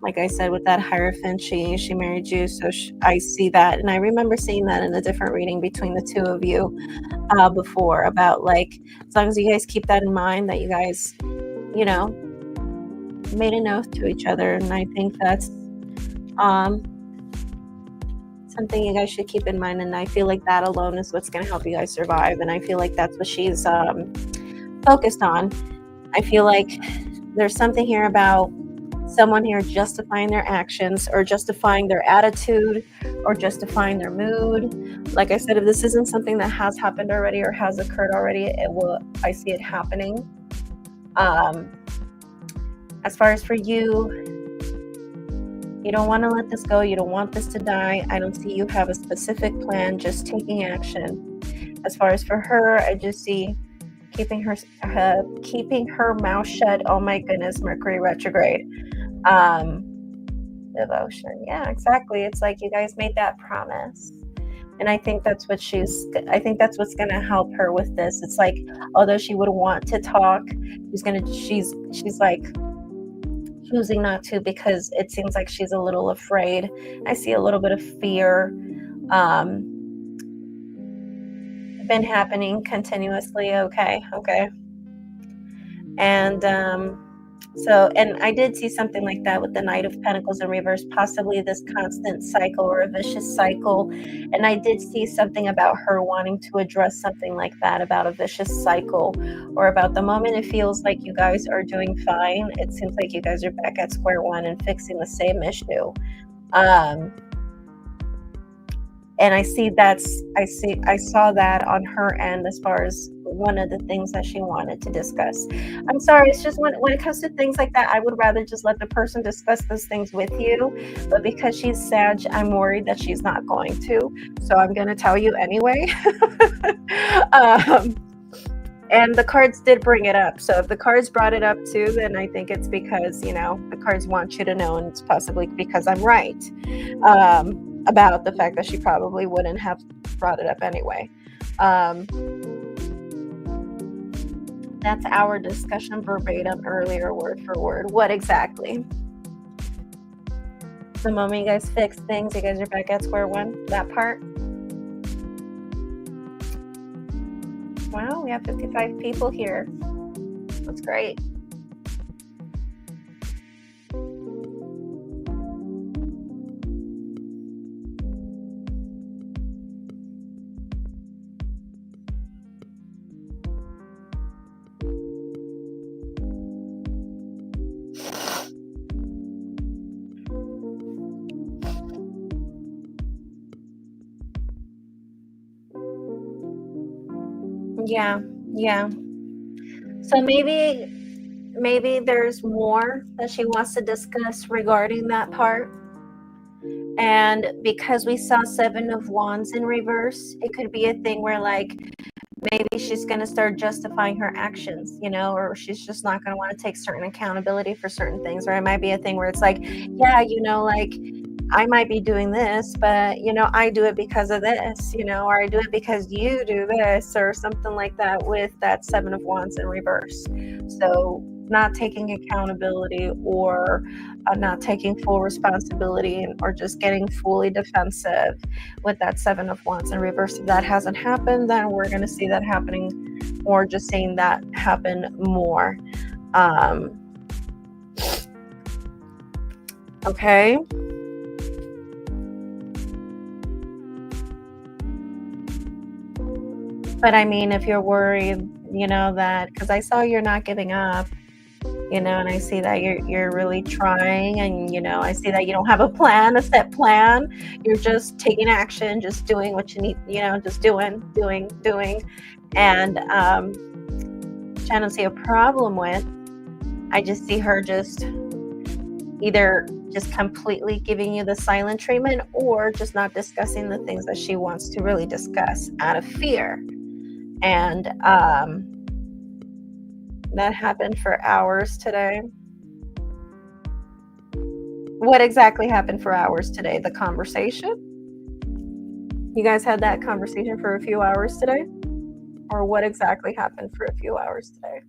Like I said, with that Hierophant, she married you. So I see that. And I remember seeing that in a different reading between the two of you before, about like, as long as you guys keep that in mind, that you guys, made an oath to each other. And I think that's something you guys should keep in mind. And I feel like that alone is what's going to help you guys survive. And I feel like that's what she's focused on. I feel like there's something here about someone here justifying their actions or justifying their attitude or justifying their mood. Like I said, if this isn't something that has happened already or has occurred already, I see it happening. As far as for you, you don't want to let this go. You don't want this to die. I don't see you have a specific plan, just taking action. As far as for her, I just see keeping her mouth shut. Oh my goodness, Mercury retrograde. Devotion. Yeah, exactly. It's like you guys made that promise. And I think that's what's going to help her with this. It's like, although she would want to talk, she's like choosing not to, because it seems like she's a little afraid. I see a little bit of fear been happening continuously. Okay. And and I did see something like that with the Knight of Pentacles in reverse, possibly this constant cycle or a vicious cycle. And I did see something about her wanting to address something like that, about a vicious cycle, or about the moment it feels like you guys are doing fine, it seems like you guys are back at square one and fixing the same issue. And I saw that on her end as far as one of the things that she wanted to discuss. I'm sorry, it's just when it comes to things like that, I would rather just let the person discuss those things with you. But because she's Sag, I'm worried that she's not going to. So I'm going to tell you anyway. um, and the cards did bring it up. So if the cards brought it up too, then I think it's because, the cards want you to know, and it's possibly because I'm right about the fact that she probably wouldn't have brought it up anyway. That's our discussion verbatim earlier, word for word. What exactly? The moment you guys fix things, you guys are back at square one. That part. Wow, we have 55 people here. That's great. Yeah. So maybe there's more that she wants to discuss regarding that part. And because we saw 7 of Wands in reverse, it could be a thing where maybe she's going to start justifying her actions, or she's just not going to want to take certain accountability for certain things. Or it might be a thing where it's I might be doing this, but I do it because of this, or I do it because you do this, or something like that, with that 7 of Wands in reverse. So not taking accountability, or not taking full responsibility, or just getting fully defensive with that 7 of Wands in reverse. If that hasn't happened, then we're going to see that happening, or just seeing that happen more. Okay. But I mean, if you're worried, that, because I saw you're not giving up, and I see that you're really trying, and I see that you don't have a set plan. You're just taking action, just doing what you need, just doing. And which I don't see a problem with. I just see her just either just completely giving you the silent treatment, or just not discussing the things that she wants to really discuss out of fear. And that happened for hours today. What exactly happened for hours today? The conversation? You guys had that conversation for a few hours today? Or what exactly happened for a few hours today?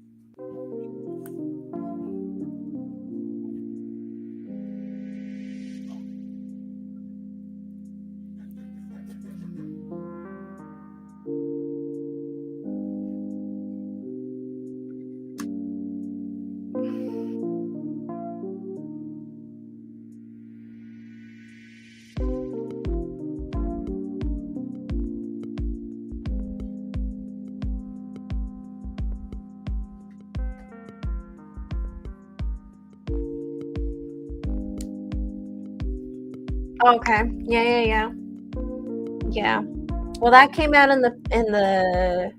Okay. Yeah. Well, that came out in the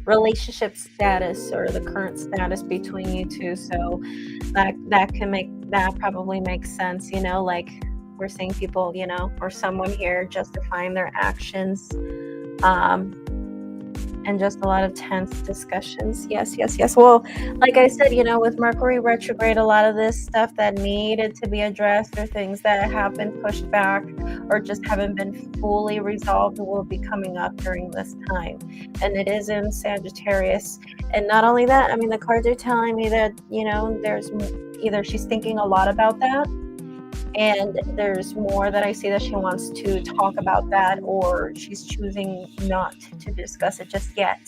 relationship status, or the current status between you two. So that probably makes sense. We're seeing people, or someone here justifying their actions, and just a lot of tense discussions. Yes. Well, like I said, with Mercury retrograde, a lot of this stuff that needed to be addressed, or things that have been pushed back, or just haven't been fully resolved, will be coming up during this time. And it is in Sagittarius. And not only that, I mean, the cards are telling me that, there's either she's thinking a lot about that, and there's more that I see that she wants to talk about that, or she's choosing not to discuss it just yet.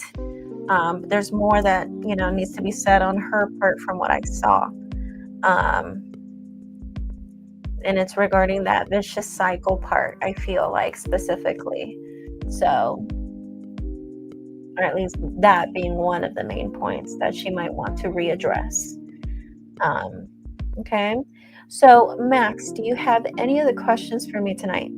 There's more that, needs to be said on her part from what I saw. And it's regarding that vicious cycle part, I feel like, specifically. So, or at least that being one of the main points that she might want to readdress. Okay. So, Max, do you have any other questions for me tonight?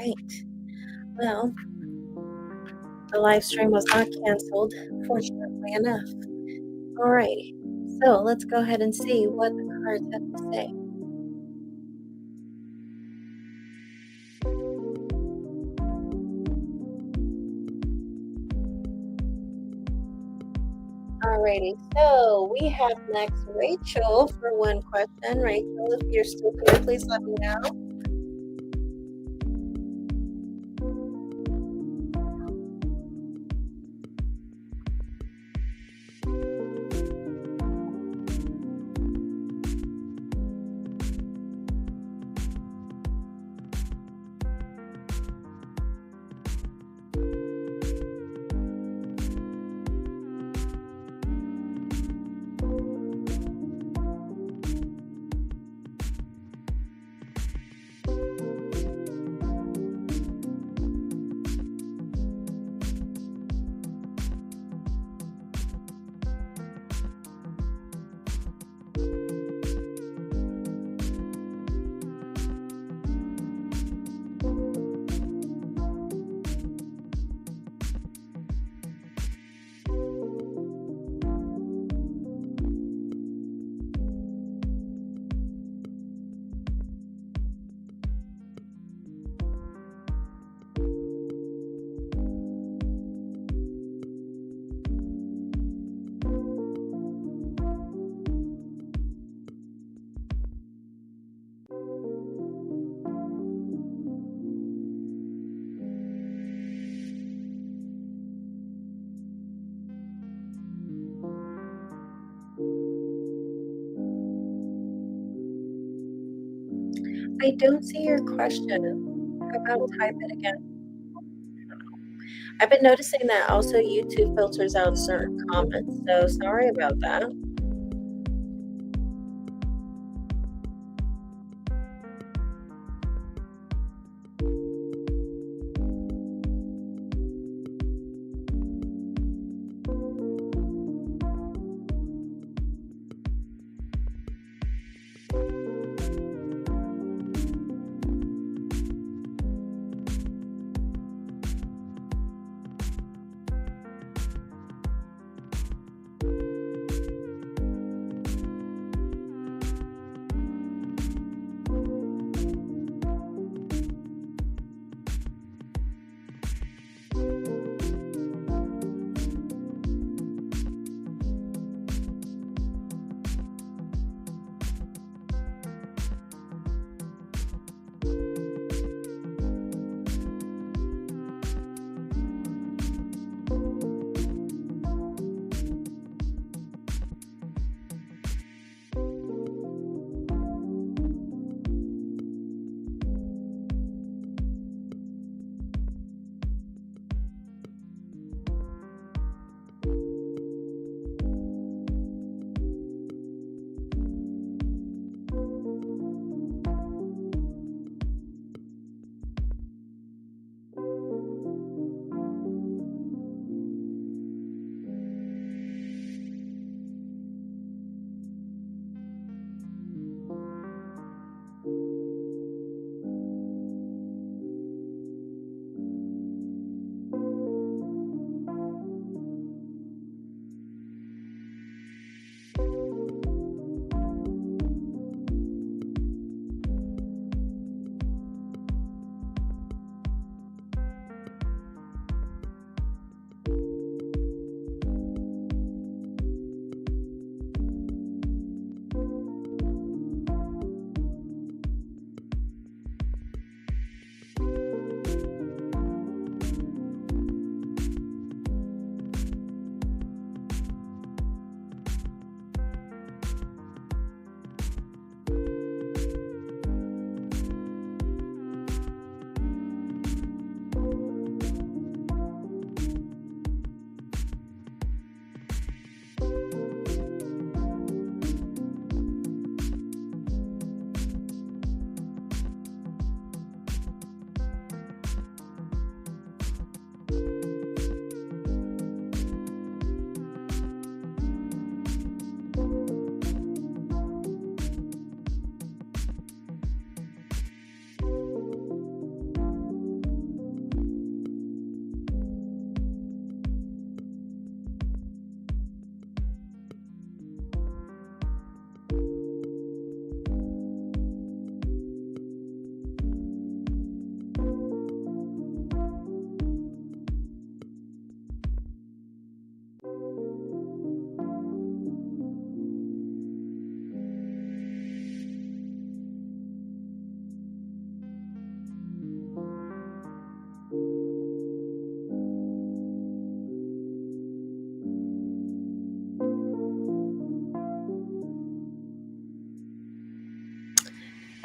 right. Well, the live stream was not canceled, fortunately enough. Alrighty. So let's go ahead and see what the cards have to say. Alrighty, so we have next Rachel for one question. Rachel, if you're still here, please let me know. I don't see your question. How about type it again? I've been noticing that also YouTube filters out certain comments, so sorry about that.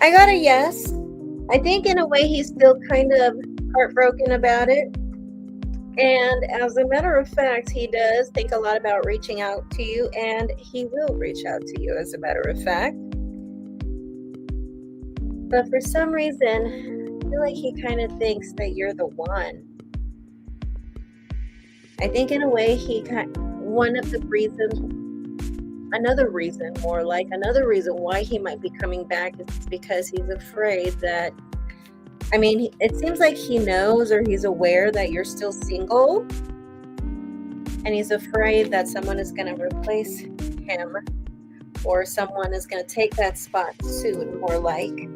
I got a yes. I think in a way he's still kind of heartbroken about it. And as a matter of fact, he does think a lot about reaching out to you, and he will reach out to you, as a matter of fact. But for some reason, I feel like he kind of thinks that you're the one. I think in a way one of the reasons, another reason why he might be coming back is because he's afraid that, I mean, it seems like he knows or he's aware that you're still single, and he's afraid that someone is going to replace him, or someone is going to take that spot soon, more like.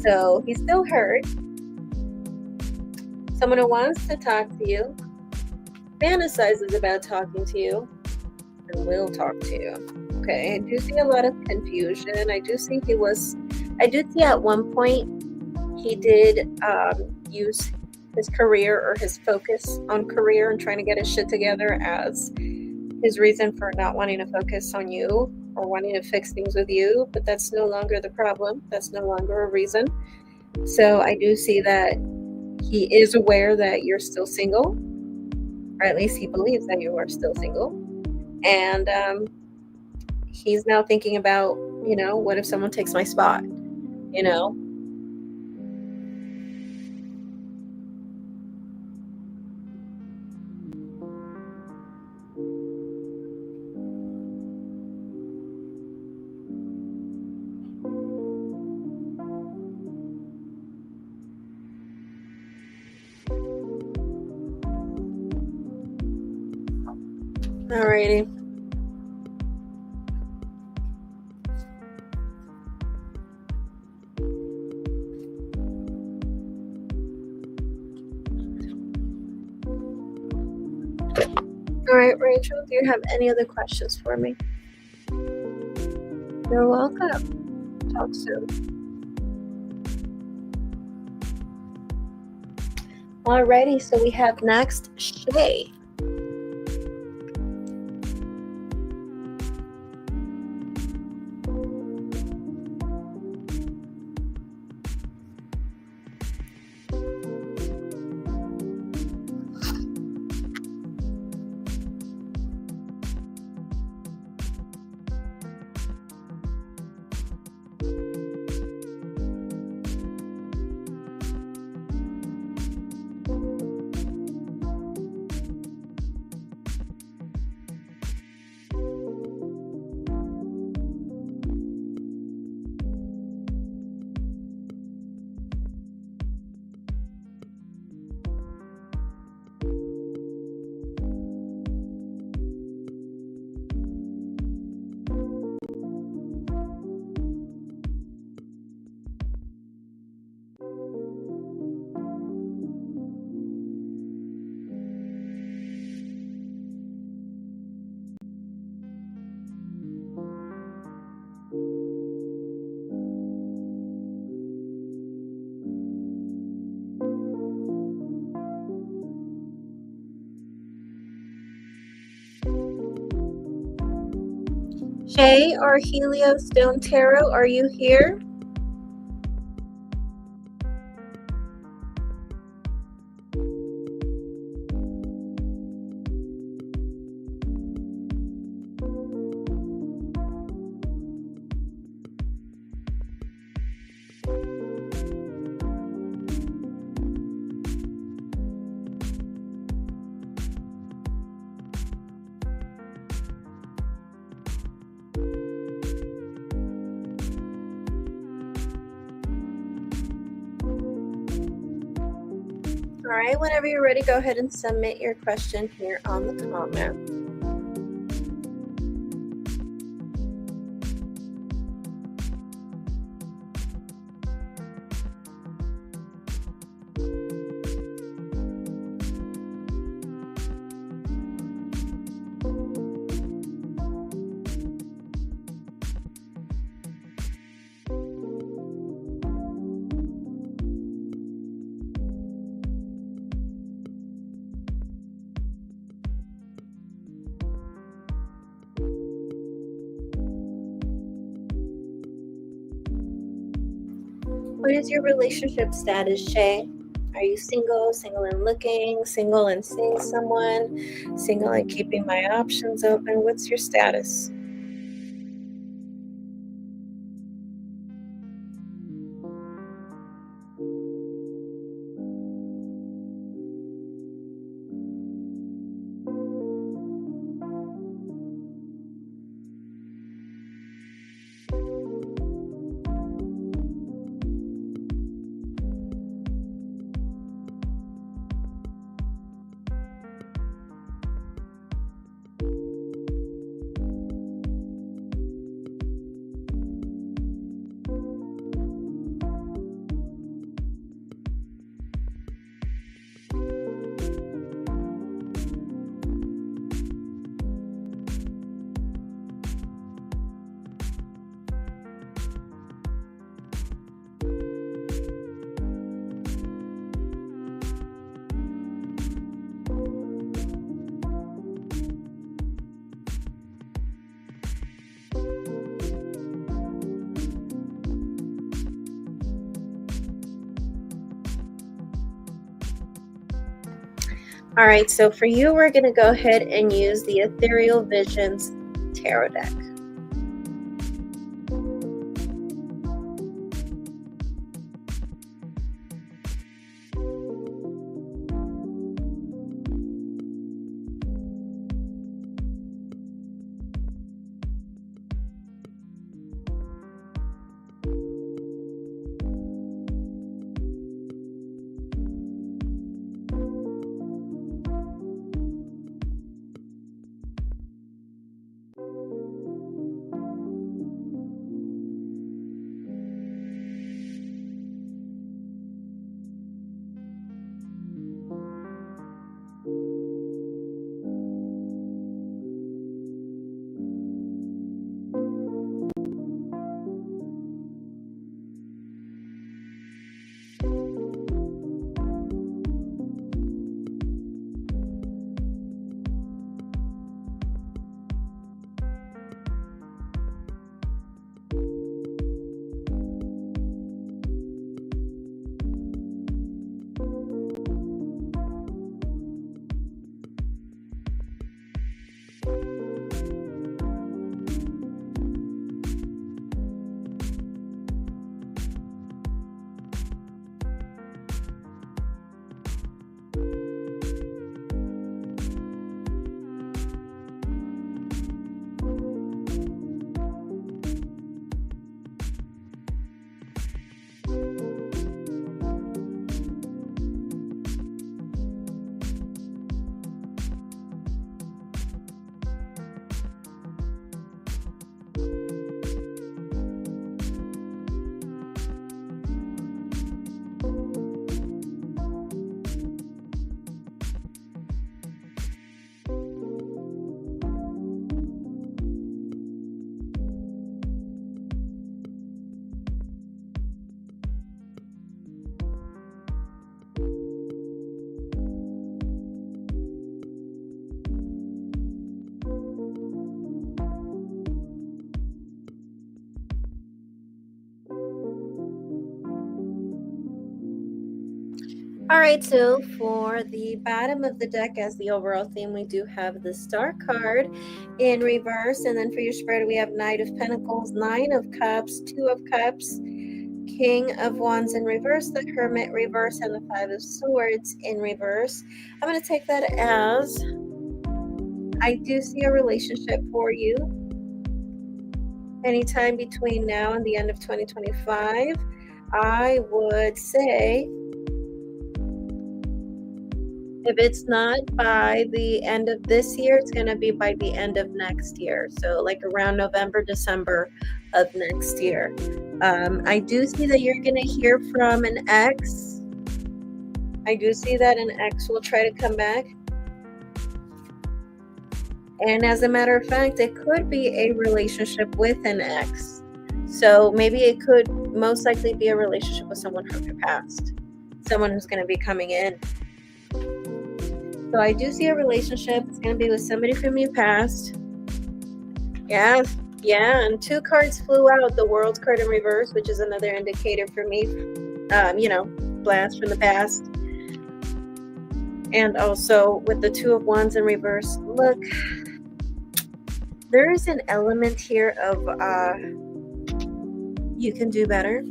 So he's still hurt. Someone who wants to talk to you, fantasizes about talking to you, and will talk to you. Okay, I do see a lot of confusion. I do see at one point he did use his career or his focus on career and trying to get his shit together as his reason for not wanting to focus on you or wanting to fix things with you, but that's no longer the problem. That's no longer a reason. So I do see that he is aware that you're still single, or at least he believes that you are still single. And he's now thinking about, what if someone takes my spot, Alrighty. All right, Rachel, do you have any other questions for me? You're welcome. Talk soon. Alrighty, so we have next Shay. Shay or Helio Stone Tarot, are you here? All right, whenever you're ready, go ahead and submit your question here on the comment. What is your relationship status, Shay? Are you single, single and looking, single and seeing someone, single and keeping my options open? What's your status? All right, so for you, we're going to go ahead and use the Ethereal Visions Tarot deck. All right, so for the bottom of the deck as the overall theme, we do have the Star card in reverse. And then for your spread, we have Knight of Pentacles, Nine of Cups, Two of Cups, King of Wands in reverse, the Hermit reverse, and the Five of Swords in reverse. I'm going to take that as I do see a relationship for you anytime between now and the end of 2025. I would say if it's not by the end of this year, it's going to be by the end of next year. So like around November, December of next year. I do see that you're going to hear from an ex. I do see that an ex will try to come back. And as a matter of fact, it could be a relationship with an ex. So maybe it could most likely be a relationship with someone from your past. Someone who's going to be coming in. So I do see a relationship. It's going to be with somebody from your past. Yeah. Yeah, and 2 cards flew out. The World card in reverse, which is another indicator for me. Blast from the past. And also with the 2 of Wands in reverse. Look, there is an element here of you can do better.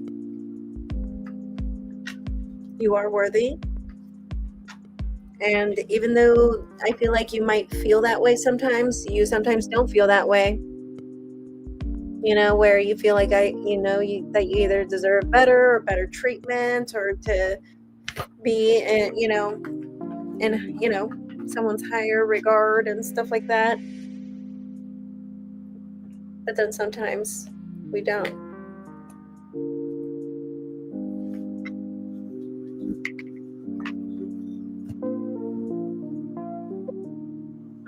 You are worthy. And even though I feel like you might feel that way sometimes, you sometimes don't feel that way. Where you feel like that you either deserve better or better treatment or to be in someone's higher regard and stuff like that. But then sometimes we don't.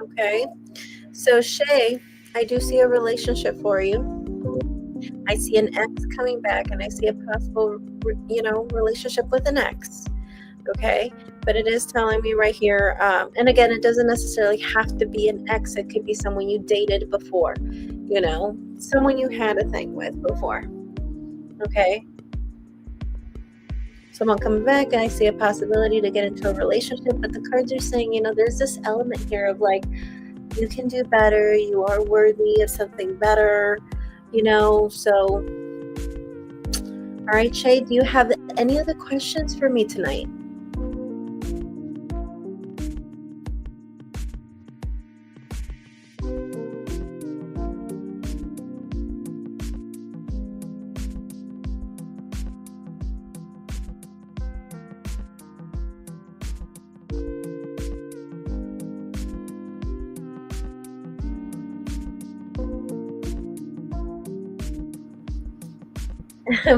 Okay. So Shay, I do see a relationship for you. I see an ex coming back, and I see a possible, relationship with an ex. Okay, but it is telling me right here, and again, it doesn't necessarily have to be an ex. It could be someone you dated before, someone you had a thing with before. Okay, someone coming back, and I see a possibility to get into a relationship, but the cards are saying, there's this element here of like, you can do better, you are worthy of something better, so all right, Shay, do you have any other questions for me tonight?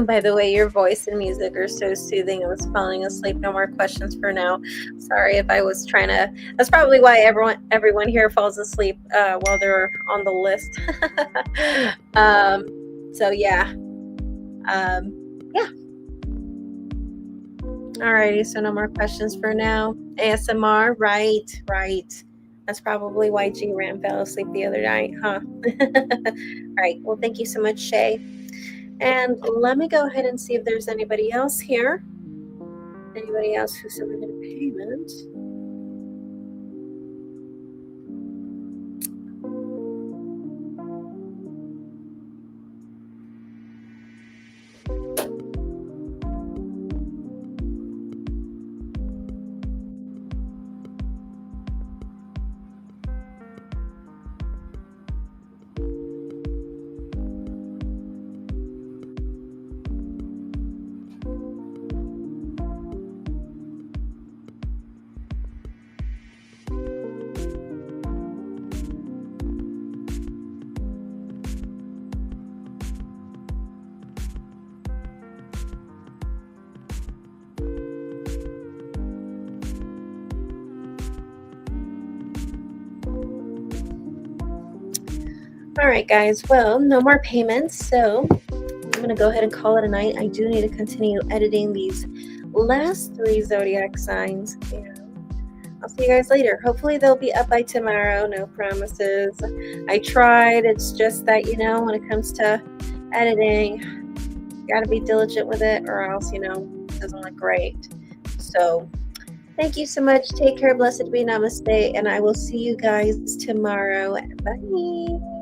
By the way, your voice and music are so soothing. I was falling asleep. No more questions for now. Sorry if I was trying to. That's probably why everyone here falls asleep while they're on the list. So yeah. Yeah. Alrighty. So no more questions for now. ASMR. Right. That's probably why G Ram fell asleep the other night, huh? All right. Well, thank you so much, Shay. And let me go ahead and see if there's anybody else here. Anybody else who submitted a payment? All right, guys. Well, no more payments, so I'm going to go ahead and call it a night. I do need to continue editing these last 3 zodiac signs. And I'll see you guys later. Hopefully they'll be up by tomorrow. No promises. I tried. It's just that, when it comes to editing, you got to be diligent with it or else, it doesn't look great. So thank you so much. Take care. Blessed be. Namaste. And I will see you guys tomorrow. Bye.